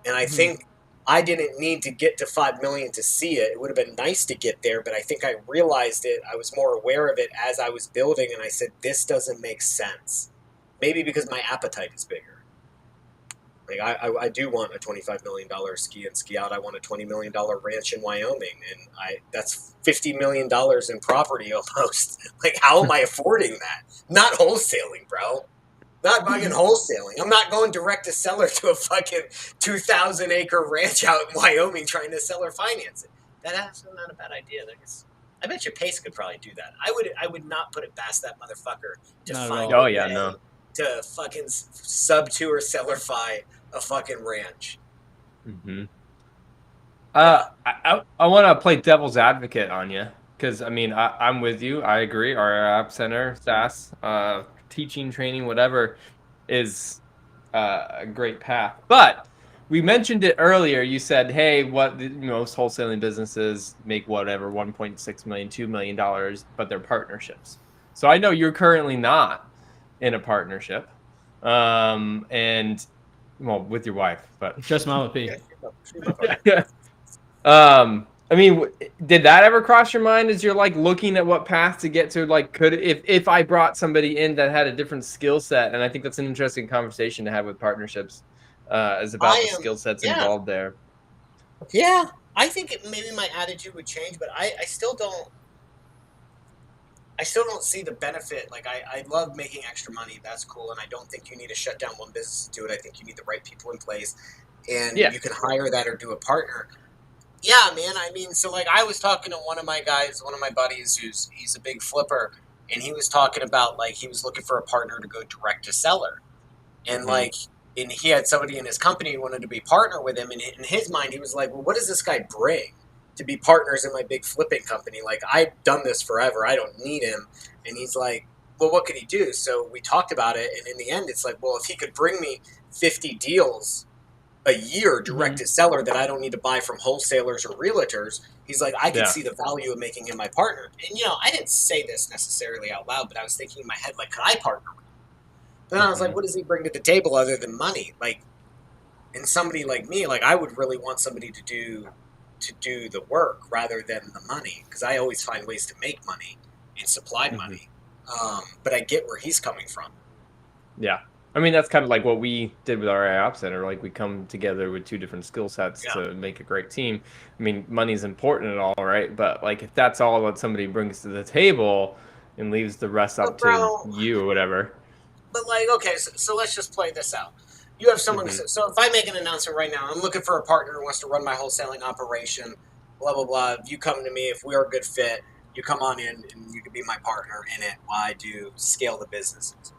And I think I didn't need to get to 5 million to see it. It would have been nice to get there, but I think I realized it. I was more aware of it as I was building, and I said, this doesn't make sense. Maybe because my appetite is bigger. Like, I do want a $25 million ski in, ski out. I want a $20 million ranch in Wyoming, and that's $50 million in property almost. Like, how am I affording that? Not wholesaling, bro. Not fucking wholesaling. I'm not going direct to seller to a fucking 2,000 acre ranch out in Wyoming trying to seller finance it. That's not a bad idea. I bet you Pace could probably do that. I would not put it past that motherfucker to find a way to fucking sub-to or sellerify a fucking ranch. I want to play devil's advocate on you, because I mean, I'm with you. I agree. Our app center, SaaS, teaching, training, whatever, is a great path. But we mentioned it earlier. You said, hey, most wholesaling businesses make whatever, $1.6 million, $2 million, but they're partnerships. So I know you're currently not in a partnership, and with your wife, but just Mama P. I mean, did that ever cross your mind as you're like looking at what path to get to? Like, could if I brought somebody in that had a different skill set, and I think that's an interesting conversation to have with partnerships, is about the I am, skill sets yeah, involved there. yeah. I think maybe my attitude would change, but I still don't. I still don't see the benefit. Like I love making extra money. That's cool, and I don't think you need to shut down one business to do it. I think you need the right people in place, and Yeah. you can hire that or do a partner. Yeah, man. I mean, so like I was talking to one of my guys, one of my buddies, he's a big flipper, and he was talking about like he was looking for a partner to go direct to seller, and Mhm. like, and he had somebody in his company who wanted to be partner with him, and in his mind, he was like, well, what does this guy bring to be partners in my big flipping company? Like, I've done this forever, I don't need him. And he's like, well, what could he do? So we talked about it, and in the end, it's like, well, if he could bring me 50 deals a year direct to seller that I don't need to buy from wholesalers or realtors, he's like, I could Yeah. see the value of making him my partner. And I didn't say this necessarily out loud, but I was thinking in my head, like, could I partner with him? Then I was like, Mhm. what does he bring to the table other than money? Like, and somebody like me, like I would really want somebody to do the work rather than the money, because I always find ways to make money and supply Mhm. money. But I get where he's coming from. Yeah. I mean, that's kind of like what we did with our AI Ops Center. Like, we come together with two different skill sets Yeah. to make a great team. I mean, money's important and all, right? But like, if that's all that somebody brings to the table and leaves the rest But up to bro, you or whatever. but like, okay, so let's just play this out. You have someone. Mhm. So if I make an announcement right now, I'm looking for a partner who wants to run my wholesaling operation. Blah blah blah. If you come to me, if we are a good fit, you come on in and you can be my partner in it while I do scale the businesses.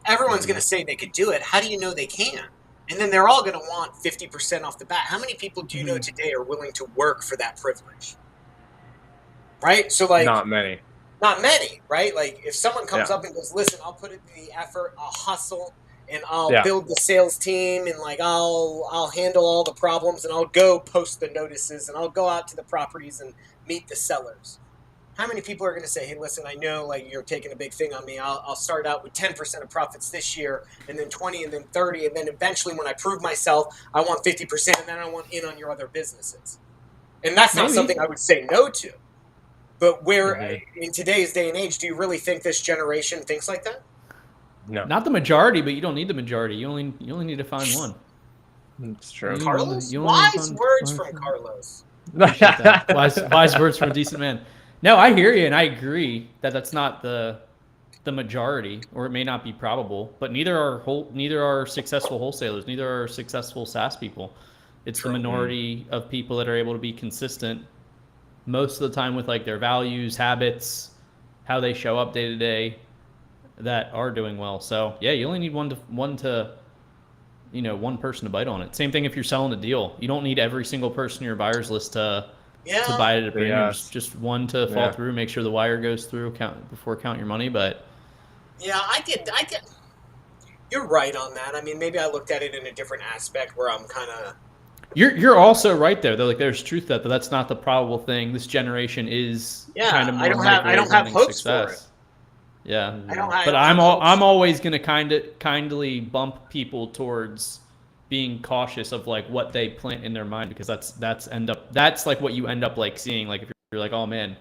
Everyone's going to say they could do it. How do you know they can? And then they're all going to want 50% off the bat. How many people do you know today are willing to work for that privilege? Right? So, like, Not many. not many, right? Like, if someone comes Yeah. up and goes, listen, I'll put in the effort, I'll hustle, and I'll Yeah. build the sales team, and like I'll handle all the problems, and I'll go post the notices, and I'll go out to the properties and meet the sellers. How many people are going to say, hey, listen, I know like you're taking a big thing on me. I'll start out with 10% of profits this year, and then 20, and then 30, and then eventually when I prove myself, I want 50%, and then I want in on your other businesses. And that's not Maybe. something I would say no to. But where Mhm. in today's day and age, do you really think this generation thinks like that? No. Not the majority, but you don't need the majority. You only need to find one. It's true. You Carlos? only need to Wise find words one. from Carlos. Appreciate that. Wise words from a decent man. No, I hear you, and I agree that that's not the majority, or it may not be probable. But neither are successful wholesalers. Neither are successful SaaS people. It's True. the minority of people that are able to be consistent most of the time with like their values, habits, how they show up day to day, that are doing well. So yeah, you only need one person to bite on it. Same thing if you're selling a deal. You don't need every single person in your buyers list to Yeah. buy it at a premium. Yes. Just one to fall Yeah. through, make sure the wire goes through, count your money. But Yeah, I get. You're right on that. I mean, maybe I looked at it in a different aspect where I'm kind of. you're also right there. Though, like there's truth that that's not the probable thing. This generation is kind of more I don't have running hopes success. for it. Yeah, I don't but have hopes. I'm always gonna kindly bump people towards being cautious of like what they plant in their mind, because that's like what you end up like seeing. Like if you're like, oh man,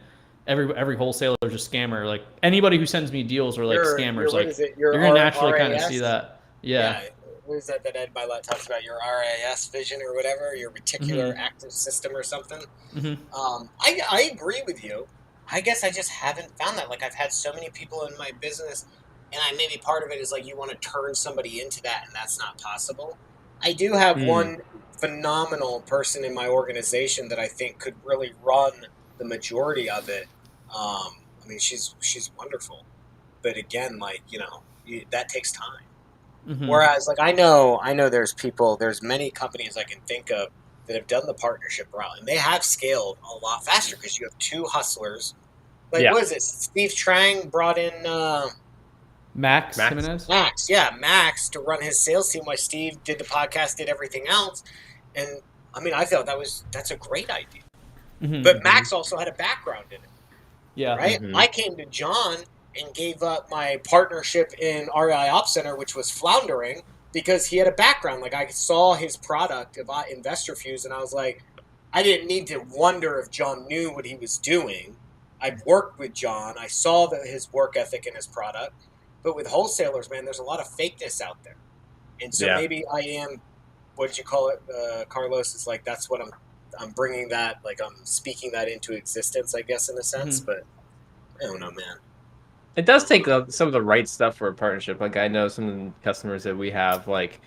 every wholesaler is a scammer. Like anybody who sends me deals are like scammers. What Like is it? you're gonna naturally kind of see that. Yeah. What is that Ed Milet talks about? Your RAS vision or whatever, your reticular active system or something. Mm-hmm. I agree with you. I guess I just haven't found that. Like I've had so many people in my business, and maybe part of it is like you want to turn somebody into that, and that's not possible. I do have one phenomenal person in my organization that I think could really run the majority of it. I mean, she's wonderful, but again, like that takes time. Mm-hmm. Whereas, like I know there's many companies I can think of that have done the partnership route, and they have scaled a lot faster because you have two hustlers. Like, what is it? Steve Trang brought in Max Jimenez? Max to run his sales team while Steve did the podcast, did everything else. And I mean, I thought that's a great idea. Mm-hmm. But Max also had a background in it. Yeah. Right? I came to John and gave up my partnership in REI Ops Center, which was floundering, because he had a background. Like I saw his product about Investor Fuse, and I was like, I didn't need to wonder if John knew what he was doing. I worked with John. I saw his work ethic and his product. But with wholesalers, man, there's a lot of fakeness out there. And so maybe I am, what did you call it, Carlos? It's like that's what I'm bringing that, like I'm speaking that into existence, I guess, in a sense. But I don't know, man. It does take some of the right stuff for a partnership. Like I know some of the customers that we have, like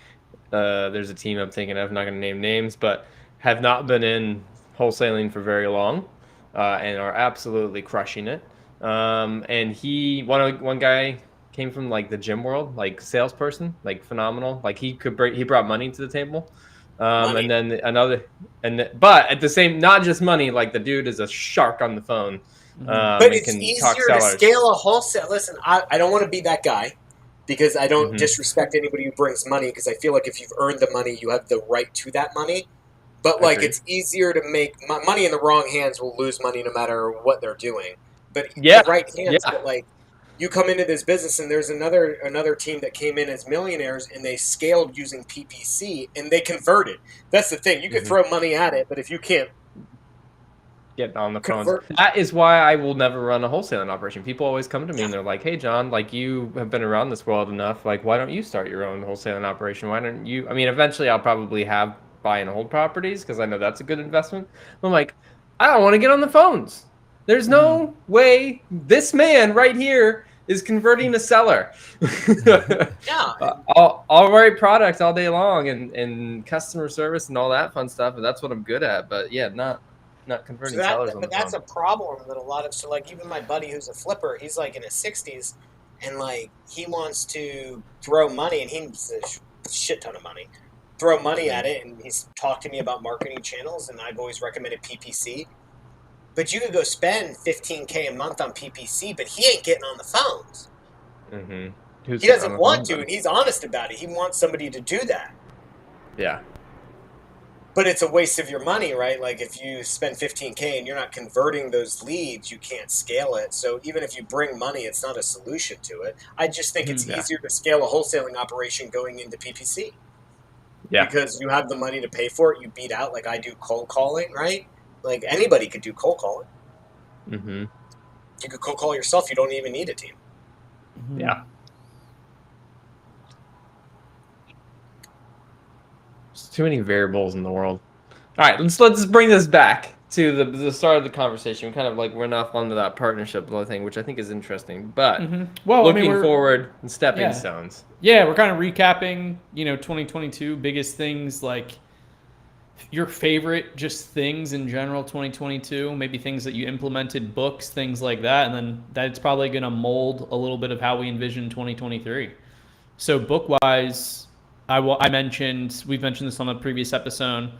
there's a team I'm thinking of, I'm not going to name names, but have not been in wholesaling for very long and are absolutely crushing it. And one guy came from like the gym world, like salesperson, like phenomenal. Like he brought money to the table. And then but at the same, not just money, like the dude is a shark on the phone. But it's easier to scale a wholesale. Listen, I don't want to be that guy because I don't disrespect anybody who brings money because I feel like if you've earned the money, you have the right to that money. But like it's easier to make money in the wrong hands will lose money no matter what they're doing. But the right hands, but like you come into this business and there's another team that came in as millionaires and they scaled using PPC and they converted. That's the thing. You can throw money at it, but if you can't get on the phones. That is why I will never run a wholesaling operation. People always come to me and they're like, "Hey, John, like you have been around this world enough. Like, why don't you start your own wholesaling operation? Why don't you?" I mean, eventually, I'll probably have buy and hold properties because I know that's a good investment. I'm like, I don't want to get on the phones. There's no way this man right here is converting a seller. I'll write products all day long and customer service and all that fun stuff, and that's what I'm good at. But yeah, not converting sellers on the phone. But that's a problem that a lot of, so like even my buddy who's a flipper, he's like in his 60s and like he wants to throw money and he's a shit ton of money. Throw money at it, and he's talked to me about marketing channels, and I've always recommended PPC. But you could go spend $15K a month on PPC, but he ain't getting on the phones. He doesn't want to, and he's honest about it. He wants somebody to do that. Yeah. But it's a waste of your money, right? Like if you spend $15K and you're not converting those leads, you can't scale it. So even if you bring money, it's not a solution to it. I just think it's easier to scale a wholesaling operation going into PPC. Yeah. Because you have the money to pay for it. You beat out, like I do cold calling, right? Like anybody could do cold calling. You could cold call yourself. You don't even need a team. Yeah. There's too many variables in the world. All right, let's bring this back to the start of the conversation. We kind of like went off onto that partnership thing, which I think is interesting. But looking forward and stepping stones. Yeah, we're kind of recapping, 2022 biggest things, like your favorite just things in general 2022, maybe things that you implemented, books, things like that, and then that's probably going to mold a little bit of how we envision 2023. So book-wise, we've mentioned this on a previous episode.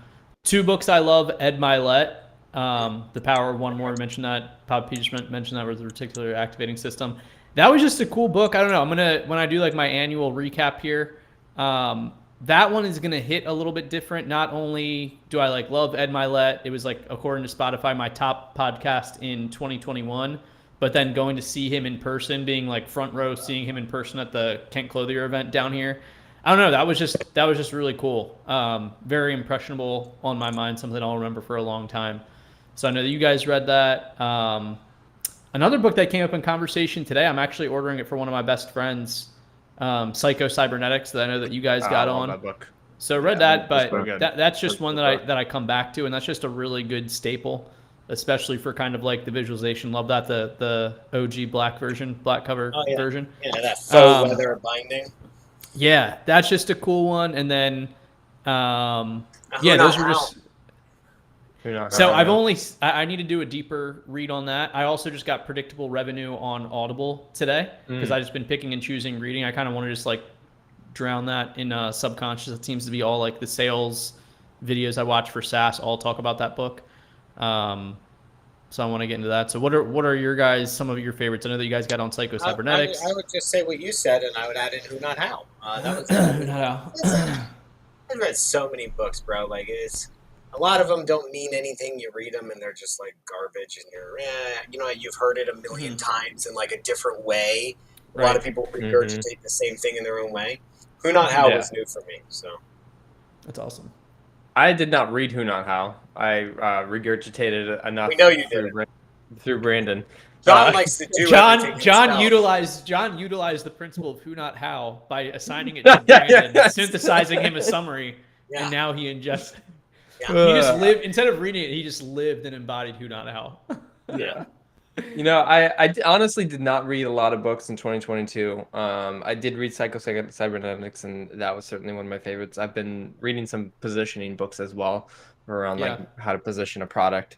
2 books I love, Ed Milet, The Power of One More, I mentioned that. Bob Peters mentioned that with the reticular activating system. That was just a cool book. I don't know. When I do like my annual recap here, that one is gonna hit a little bit different. Not only do I love Ed Milet, it was like according to Spotify my top podcast in 2021. But then going to see him in person, being like front row, seeing him in person at the Kent Clothier event down here, I don't know. That was just really cool. Very impressionable on my mind. Something I'll remember for a long time. So I know that you guys read that. Another book that came up in conversation today, I'm actually ordering it for one of my best friends, Psycho Cybernetics, that I know that you guys got on. That book. So read that, but that's just one that I come back to, and that's just a really good staple, especially for kind of like the visualization. Love that the OG black cover version. Yeah, that faux leather binding. Yeah, that's just a cool one. And then, those were just. So I need to do a deeper read on that. I also just got Predictable Revenue on Audible today because I've just been picking and choosing reading. I kind of want to just like drown that in subconscious. It seems to be all like the sales videos I watch for SaaS all talk about that book. So I want to get into that. So what are your guys, some of your favorites? I know that you guys got on Psycho Cybernetics. I would just say what you said, and I would add in Who Not How. That was Who Not How. I've read so many books, bro. Like a lot of them don't mean anything. You read them and they're just like garbage, and you've heard it a million times in like a different way. A lot of people regurgitate the same thing in their own way. Who Not How was new for me. So that's awesome. I did not read Who Not How. I regurgitated enough. We know you through, did through Brandon. John likes to do everything John himself. utilized the principle of who not how by assigning it to Brandon, synthesizing him a summary, and now he ingests. Yeah. He just lived instead of reading it. He just lived and embodied who not how. Yeah. I honestly did not read a lot of books in 2022. I did read Cybernetics, and that was certainly one of my favorites. I've been reading some positioning books as well around like how to position a product.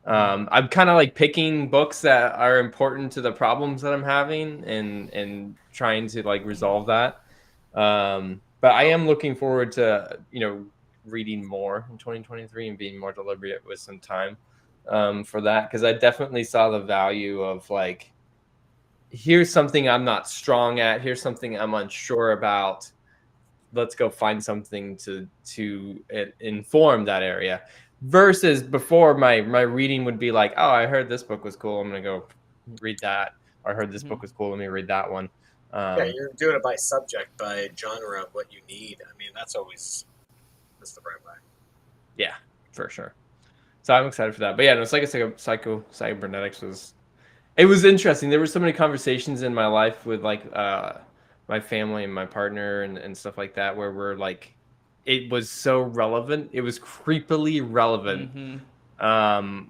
I'm kind of like picking books that are important to the problems that I'm having and trying to like resolve that. But I am looking forward to, reading more in 2023 and being more deliberate with some time for that, because I definitely saw the value of like, here's something I'm not strong at, here's something I'm unsure about, let's go find something to inform that area, versus before my reading would be like, oh, I heard this book was cool, I'm gonna go read that, or I heard this book was cool, let me read that one. Yeah, you're doing it by subject, by genre of what you need. I mean, that's the right way. Yeah, for sure. So I'm excited for that. But yeah, no, it's like Cybernetics was interesting. There were so many conversations in my life with like my family and my partner and stuff like that, where we're like, it was so relevant. It was creepily relevant.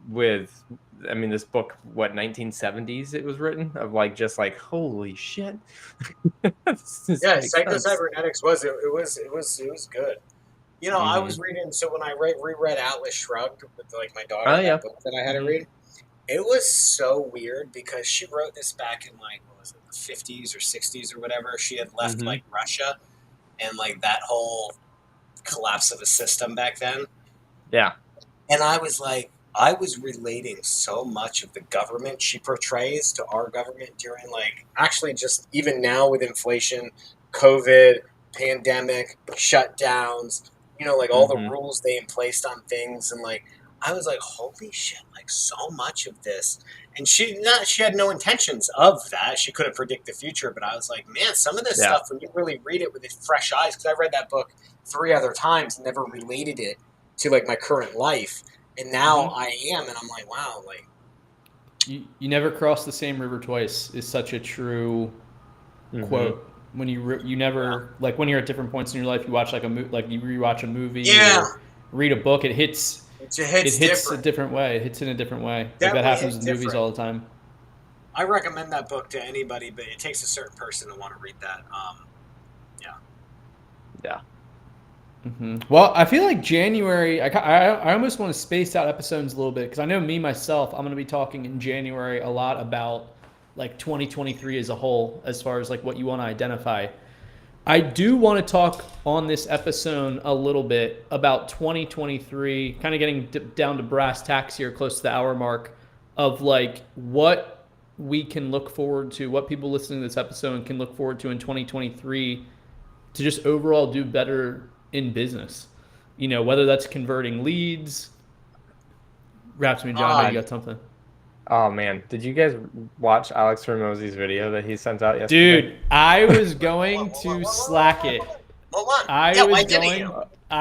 With, I mean, this book, what, 1970s it was written, of like, just like, holy shit. Yeah, Cybernetics was good. I was reading, so when I reread Atlas Shrugged with like my daughter, that book that I had to read, it was so weird because she wrote this back in like, what was it, the 50s or 60s or whatever. She had left like Russia and like that whole collapse of the system back then. Yeah. And I was like, I was relating so much of the government she portrays to our government during like, actually just even now with inflation, COVID, pandemic, shutdowns, like all the rules they placed on things. And like, I was like, holy shit, like so much of this. And she had no intentions of that. She couldn't predict the future, but I was like, man, some of this stuff, when you really read it with fresh eyes, because I read that book 3 other times, never related it to like my current life. And now I am, and I'm like, wow, like. You never cross the same river twice is such a true quote. When you never, like when you're at different points in your life, you watch like you rewatch a movie, or read a book, it hits a different way. It hits in a different way. Like that happens with movies all the time. I recommend that book to anybody, but it takes a certain person to want to read that. Yeah. Well, I feel like January, I almost want to space out episodes a little bit, because I know myself, I'm going to be talking in January a lot about like 2023 as a whole, as far as like what you want to identify. I do want to talk on this episode a little bit about 2023, kind of getting down to brass tacks here, close to the hour mark, of like what we can look forward to, what people listening to this episode can look forward to in 2023 to just overall do better in business. Whether that's converting leads. Raps me, John, you got something. Oh man, did you guys watch Alex Ramosey's video that he sent out yesterday? Dude, I was going to slack it. I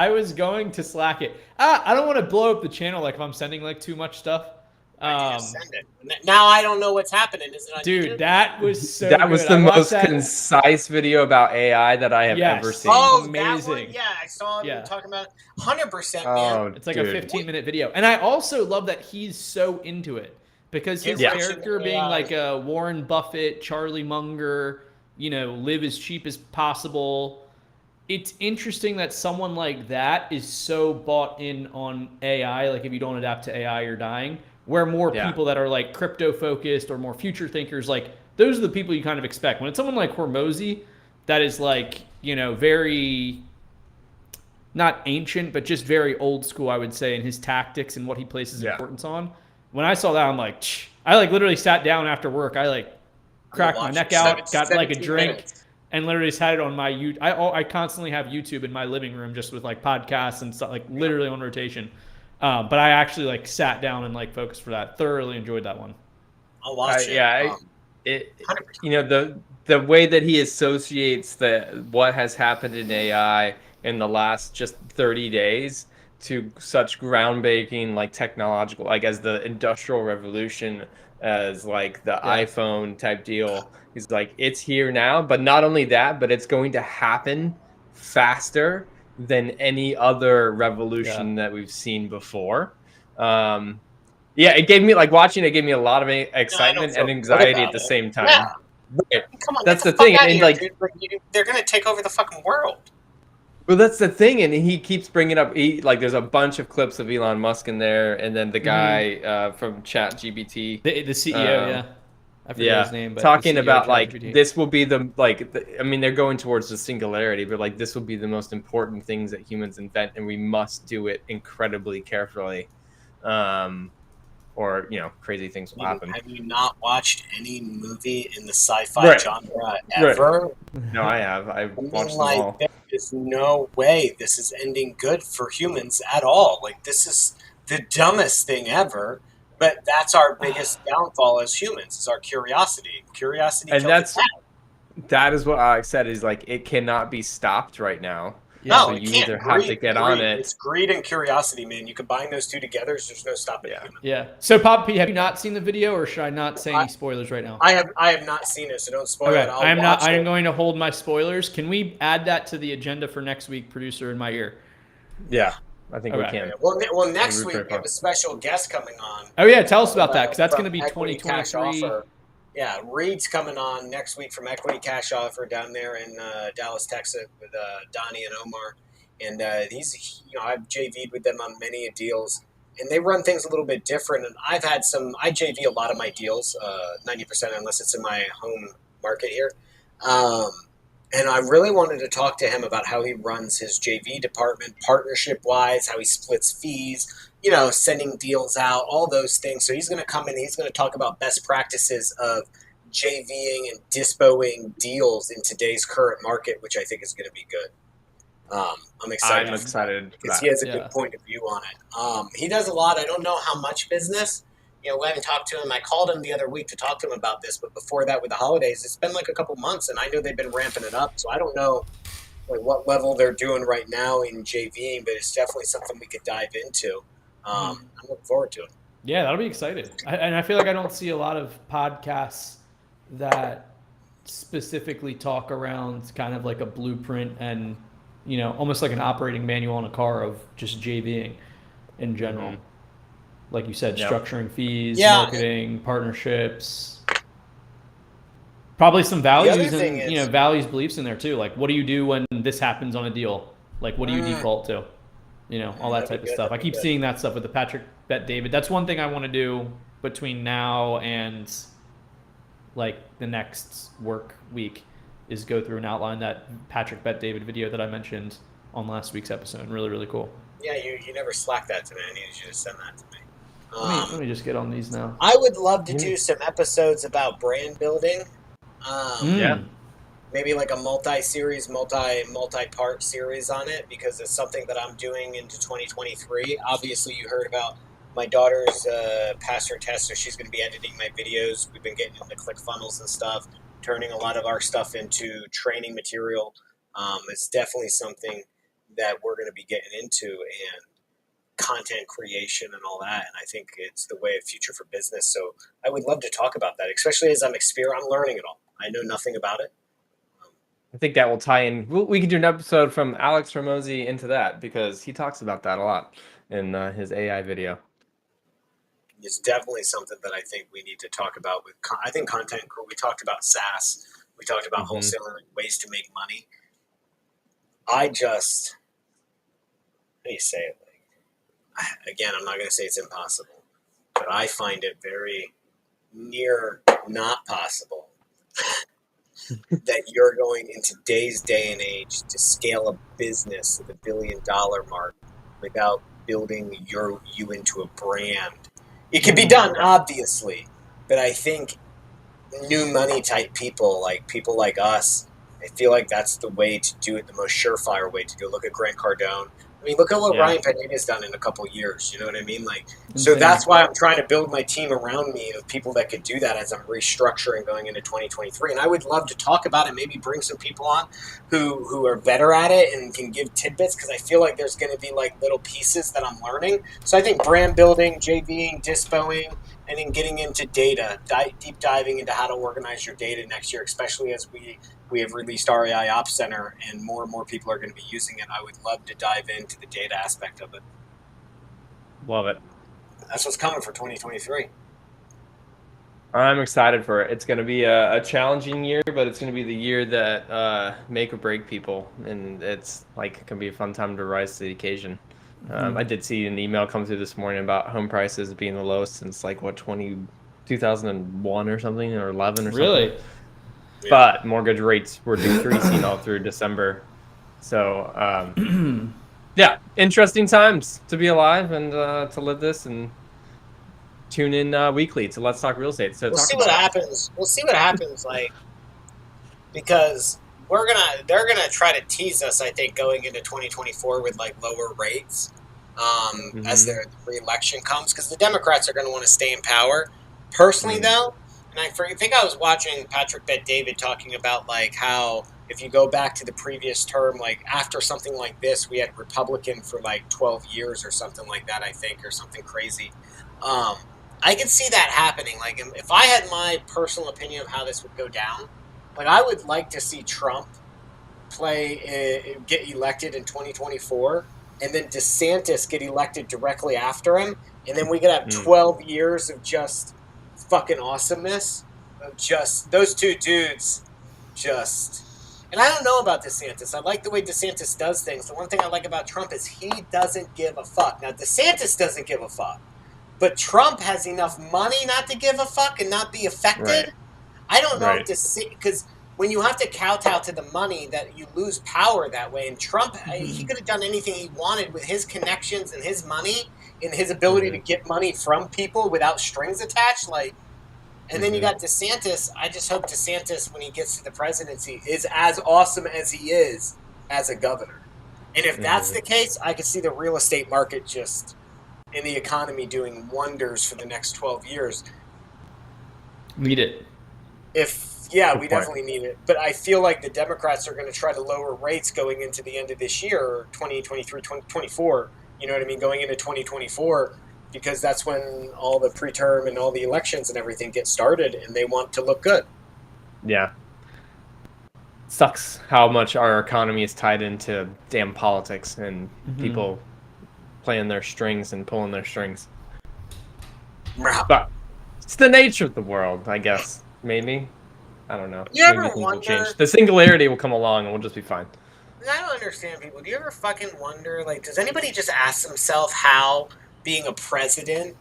was going to slack it. I don't want to blow up the channel like if I'm sending like too much stuff. Send it. Now I don't know what's happening. Is it on dude, YouTube? That was so that was good. the most concise video about AI that I have ever seen. Oh, amazing. That one? Yeah, I saw him talking about 100%, man. It's like a 15-minute video. And I also love that he's so into it, because his character being like a Warren Buffett, Charlie Munger, live as cheap as possible. It's interesting that someone like that is so bought in on AI. Like, if you don't adapt to AI, you're dying. Where more people that are like crypto focused or more future thinkers, like those are the people you kind of expect. When it's someone like Hormozy that is like, very, not ancient, but just very old school, I would say, in his tactics and what he places importance on. When I saw that, I'm like, I like literally sat down after work. I like cracked my neck out, got like a drink, and literally just had it on my YouTube. I constantly have YouTube in my living room just with like podcasts and stuff, like literally on rotation. But I actually like sat down and like focused for that. Thoroughly enjoyed that one. I'll watch it. The way that he associates what has happened in AI in the last just 30 days to such groundbreaking like technological, like as the Industrial Revolution, as like the iPhone type deal. He's like, it's here now, but not only that, but it's going to happen faster than any other revolution that we've seen before. Yeah, it gave me like watching it gave me a lot of excitement and anxiety at the same time. Yeah. Right. Come on, That's get the the thing, fuck out of and here, like, dude. They're gonna take over the fucking world. well, that's the thing, and he keeps bringing up like there's a bunch of clips of Elon Musk in there, and then the guy from ChatGPT, the CEO, I forget his name, but talking the CEO about of like ChatGPT. this will be I mean, they're going towards the singularity, but like this will be the most important things that humans invent, and we must do it incredibly carefully, or crazy things will happen. Have you not watched any movie in the sci-fi genre ever? No, I have. I've watched them all. There is no way this is ending good for humans at all. Like, this is the dumbest thing ever. But that's our biggest downfall as humans, is our curiosity. Curiosity And kills the cat. that is what Alex said, is like it cannot be stopped right now. No, so it you can't. either have to get on it. It's greed and curiosity, man. You combine those two together, there's no stopping it. Yeah. So, Pop P, have you not seen the video, or should I not say any spoilers right now? I have not seen it, so don't spoil it. I am going to hold my spoilers. Can we add that to the agenda for next week, producer in my ear? Yeah, I think we can. Well, next week we have a special guest coming on. Oh yeah, tell us about that, because that's going to be 2023. Yeah, Reed's coming on next week from Equity Cash Offer down there in Dallas, Texas, with Donnie and Omar. And I've JV'd with them on many deals, and they run things a little bit different. And I JV a lot of my deals, 90%, unless it's in my home market here. And I really wanted to talk to him about how he runs his JV department, partnership-wise, how he splits fees, sending deals out, all those things. So he's going to come in, he's going to talk about best practices of JVing and dispoing deals in today's current market, which I think is going to be good. I'm excited. I'm excited because he has a good point of view on it. He does a lot. I don't know how much business. We haven't talked to him. I called him the other week to talk to him about this, but before that, with the holidays, it's been like a couple months, and I know they've been ramping it up. So I don't know what level they're doing right now in JVing, but it's definitely something we could dive into. I'm looking forward to it. Yeah, that'll be exciting. And I feel like I don't see a lot of podcasts that specifically talk around kind of like a blueprint and almost like an operating manual on a car of just JVing in general. Mm-hmm. Like you said, structuring fees, marketing, partnerships, probably some values and values, beliefs in there too. Like, what do you do when this happens on a deal? Like, what do you default to? All that type of stuff. I keep seeing that stuff with the Patrick Bet David. That's one thing I want to do between now and like the next work week, is go through and outline that Patrick Bet David video that I mentioned on last week's episode. Really, really cool. Yeah, you never slack that to me. I needed you to send that to me. Let me just get on these now. I would love to do some episodes about brand building. Maybe like a multi-series, multi-part series on it, because it's something that I'm doing into 2023. Obviously, you heard about my daughter's passed her test, so she's going to be editing my videos. We've been getting into ClickFunnels and stuff, turning a lot of our stuff into training material. It's definitely something that we're going to be getting into, and content creation and all that. And I think it's the way of future for business. So I would love to talk about that, especially as I'm learning it all. I know nothing about it. I think that will tie in. We could do an episode from Alex Ramosi into that, because he talks about that a lot in his AI video. It's definitely something that I think we need to talk about with. I think content. We talked about SaaS. We talked about wholesaling, ways to make money. How do you say it? Again, I'm not going to say it's impossible, but I find it very near not possible that you're going in today's day and age to scale a business to the $1 billion mark without building you into a brand. It can be done, obviously, but I think new money type people like us, I feel like that's the way to do it, the most surefire way to do it. Look at Grant Cardone. I mean, look at what Yeah. Ryan Pineda's done in a couple years. You know what I mean? Like, so Insane. that's why I'm trying to build my team around me of people that could do that as I'm restructuring going into 2023. And I would love to talk about it. Maybe bring some people on who are better at it and can give tidbits, because I feel like there's going to be like little pieces that I'm learning. So I think brand building, JVing, dispoing, and then getting into data, deep diving into how to organize your data next year, especially as we have released REI Ops Center and more people are going to be using it. I would love to dive into the data aspect of it. Love it. That's what's coming for 2023. I'm excited for it. It's going to be a challenging year, but it's going to be the year that make or break people, and it's like it can be a fun time to rise to the occasion. I did see an email come through this morning about home prices being the lowest since like 2001 or something, or 11 or something. Really? But mortgage rates were decreasing all through December. So, yeah, interesting times to be alive and to live this, and tune in weekly to Let's Talk Real Estate. So we'll see what happens. We'll see what happens, like, because they're gonna try to tease us, I think, going into 2024 with like lower rates as their re-election comes, because the Democrats are going to want to stay in power. Personally, though, and I think I was watching Patrick Bet-David talking about like how if you go back to the previous term, like after something like this, we had Republican for like 12 years or something like that, I think, or something crazy. I can see that happening. Like if I had my personal opinion of how this would go down, like I would like to see Trump get elected in 2024, and then DeSantis get elected directly after him, and then we could have 12 years of just fucking awesomeness. Of just those two dudes, just. And I don't know about DeSantis. I like the way DeSantis does things. The one thing I like about Trump is he doesn't give a fuck. Now DeSantis doesn't give a fuck, but Trump has enough money not to give a fuck and not be affected. Right. I don't know if because when you have to kowtow to the money, that you lose power that way. And Trump, he could have done anything he wanted with his connections and his money and his ability to get money from people without strings attached. Like, and then you got DeSantis. I just hope DeSantis, when he gets to the presidency, is as awesome as he is as a governor. And if that's the case, I could see the real estate market just in the economy doing wonders for the next 12 years. Need it. We definitely need it. But I feel like the Democrats are going to try to lower rates going into the end of this year, or 2023, 2024, you know what I mean, going into 2024, because that's when all the preterm and all the elections and everything get started, and they want to look good. Yeah. Sucks how much our economy is tied into damn politics and people playing their strings and pulling their strings. But it's the nature of the world, I guess. Maybe. I don't know. You ever wonder? The singularity will come along and we'll just be fine. I don't understand people. Do you ever fucking wonder, like, does anybody just ask themselves how being a president,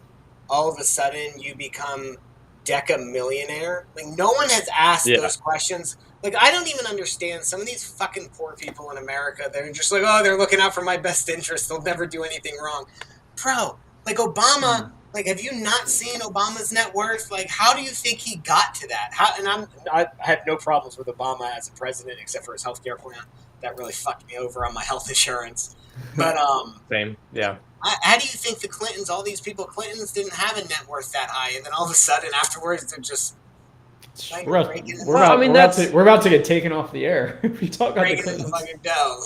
all of a sudden you become deca-millionaire? Like, no one has asked those questions. Like, I don't even understand some of these fucking poor people in America. They're just like, oh, they're looking out for my best interest. They'll never do anything wrong. Bro, like Obama... Like, have you not seen Obama's net worth? Like, how do you think he got to that? I have no problems with Obama as a president, except for his healthcare plan. That really fucked me over on my health insurance. But same, yeah. How do you think the Clintons, all these people, Clintons didn't have a net worth that high, and then all of a sudden afterwards they're just like, we're about to get taken off the air. If you talk about the Clintons. Fucking dough.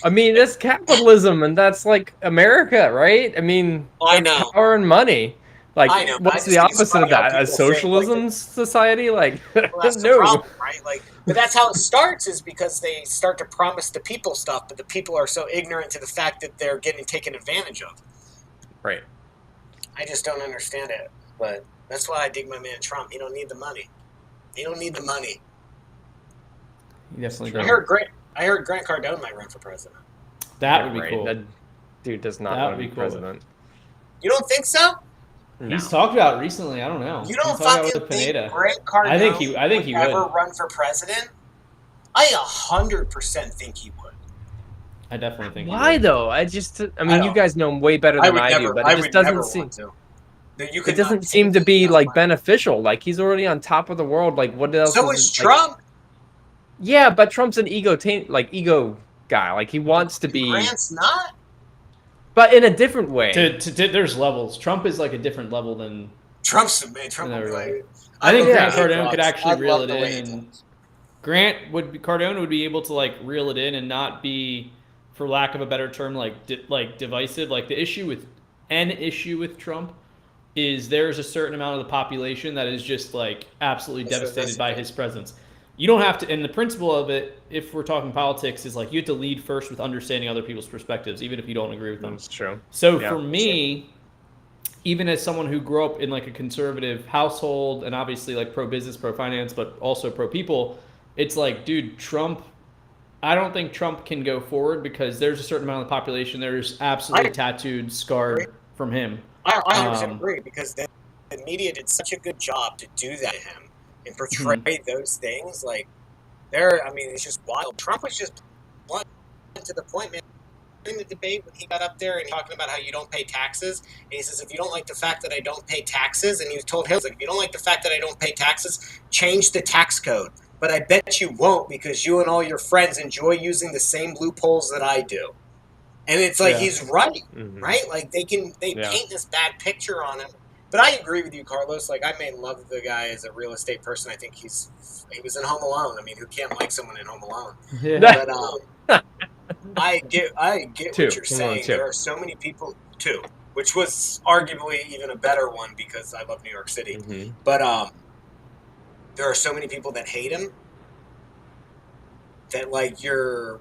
I mean, that's capitalism, and that's like America, right? I mean, I know. Power and money. Like, I know, what's the opposite of that? A socialism society? Like, well, that's the problem, right? Like, but that's how it starts, is because they start to promise the people stuff, but the people are so ignorant to the fact that they're getting taken advantage of. Right. I just don't understand it, but that's why I dig my man Trump. He don't need the money. He don't need the money. He definitely does. I heard Grant Cardone might run for president. That would be cool. That dude does not want to be president. You don't think so? No. He's talked about it recently. I don't know. You don't fucking think Grant Cardone I think he would ever run for president? I 100% think he would. I definitely think. Why though? I mean, you guys know him way better than I do, but it just doesn't seem. It doesn't seem to be like beneficial. Like, he's already on top of the world. Like, what else? So is Trump. Yeah, but Trump's an ego guy. Like, he wants to be, Grant's not. but in a different way. There's levels. Trump is like a different level than Trump will be like. I think love Grant the Cardone hate could drugs. actually I reel love it the in, way he and talks. Cardone would be able to like reel it in and not be, for lack of a better term, like divisive. Like the issue with Trump is there's a certain amount of the population that is just like absolutely devastated by his presence. You don't have to, and the principle of it, if we're talking politics, is like you have to lead first with understanding other people's perspectives, even if you don't agree with them. That's true. So for me, even as someone who grew up in like a conservative household and obviously like pro business, pro finance, but also pro people, it's like, dude, Trump. I don't think Trump can go forward because there's a certain amount of the population that is absolutely tattooed, scarred from him. I 100% agree because the media did such a good job to do that to him and portray those things. Like, it's just wild. Trump was just blunt to the point, man. In the debate when he got up there and talking about how you don't pay taxes, and he says, if you don't like the fact that I don't pay taxes, and he told Hillary, like, if you don't like the fact that I don't pay taxes, change the tax code. But I bet you won't because you and all your friends enjoy using the same loopholes that I do. And it's like, he's right, right? Like, they paint this bad picture on him. But I agree with you, Carlos. Like, I may love the guy as a real estate person. I think he was in Home Alone. I mean, who can't like someone in Home Alone? Yeah. But I get what you're saying. There are so many people, too, which was arguably even a better one because I love New York City. Mm-hmm. But there are so many people that hate him that, like, you're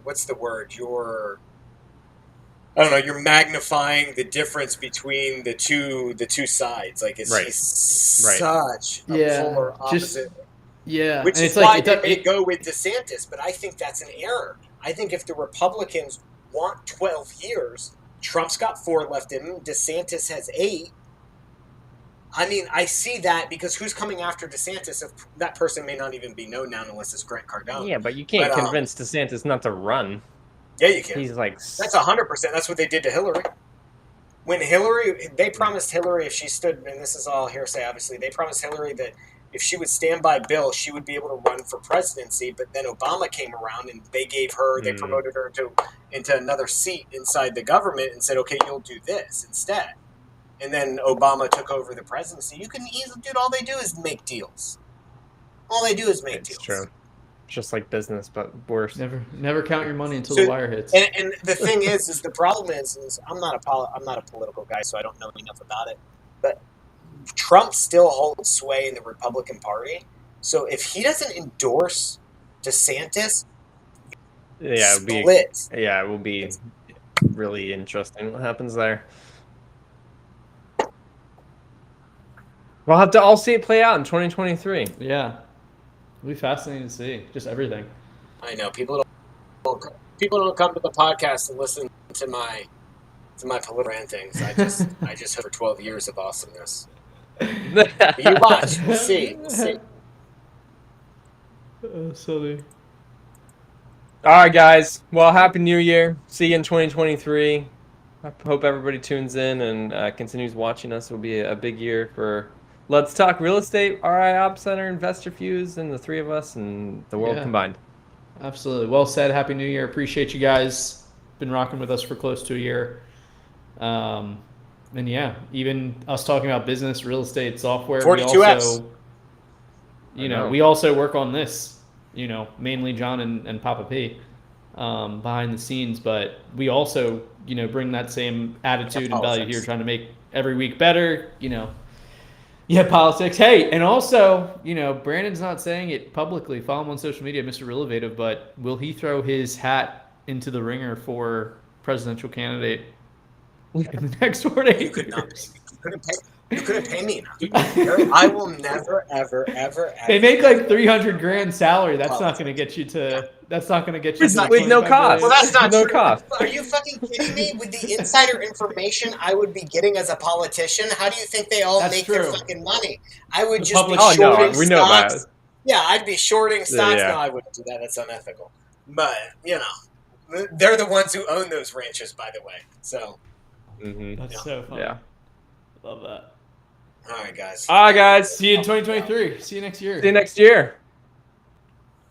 magnifying the difference between the two sides. Like, he's such a polar opposite. Which and is why they go with DeSantis, but I think that's an error. I think if the Republicans want 12 years, Trump's got 4 left in him, DeSantis has 8. I mean, I see that because who's coming after DeSantis if that person may not even be known now unless it's Grant Cardone. Yeah, but you can't convince DeSantis not to run. Yeah, you can. He's like... That's 100%. That's what they did to Hillary. When they promised Hillary if she stood, and this is all hearsay, obviously, they promised Hillary that if she would stand by Bill, she would be able to run for presidency. But then Obama came around and they promoted her into another seat inside the government and said, okay, you'll do this instead. And then Obama took over the presidency. You can easily, dude, all they do is make deals. All they do is make deals. It's true. Just like business, but worse. Never count your money until the wire hits. And the thing is the problem is I'm not a political guy, so I don't know enough about it. But Trump still holds sway in the Republican Party. So if he doesn't endorse DeSantis, it will be really interesting what happens there. We'll have to all see it play out in 2023. Yeah. It'll be fascinating to see. Just everything. I know. People don't come to the podcast and listen to my political rantings. I just hope for 12 years of awesomeness. You watch. We'll see. Silly. All right, guys. Well, Happy New Year. See you in 2023. I hope everybody tunes in and continues watching us. It'll be a big year for Let's Talk Real Estate, RI Op Center, Investor Fuse, and the 3 of us and the world combined. Absolutely. Well said. Happy New Year. Appreciate you guys. Been rocking with us for close to a year. And yeah, even us talking about business, real estate, software. 42 apps. We also work on this, mainly John and Papa P behind the scenes. But we also, bring that same attitude and value here, trying to make every week better, Yeah, politics. Hey, and also, Brandon's not saying it publicly. Follow him on social media, Mr. Real, but will he throw his hat into the ringer for presidential candidate in the next 4 to 8 years? You couldn't pay me enough. I will never, ever. They make like $300,000 salary. That's not going to get you to. That's not going to get you to with no cost. Well, that's not no true. cost. Are you fucking kidding me? With the insider information I would be getting as a politician, how do you think they all make their fucking money? I would just be shorting we know stocks. that. Yeah, I'd be shorting stocks. Yeah. No, I wouldn't do that. That's unethical. But they're the ones who own those ranches, by the way. So that's so fun. Yeah, love that. All right, guys. All right, guys. See you in 2023. See you next year. See you next year.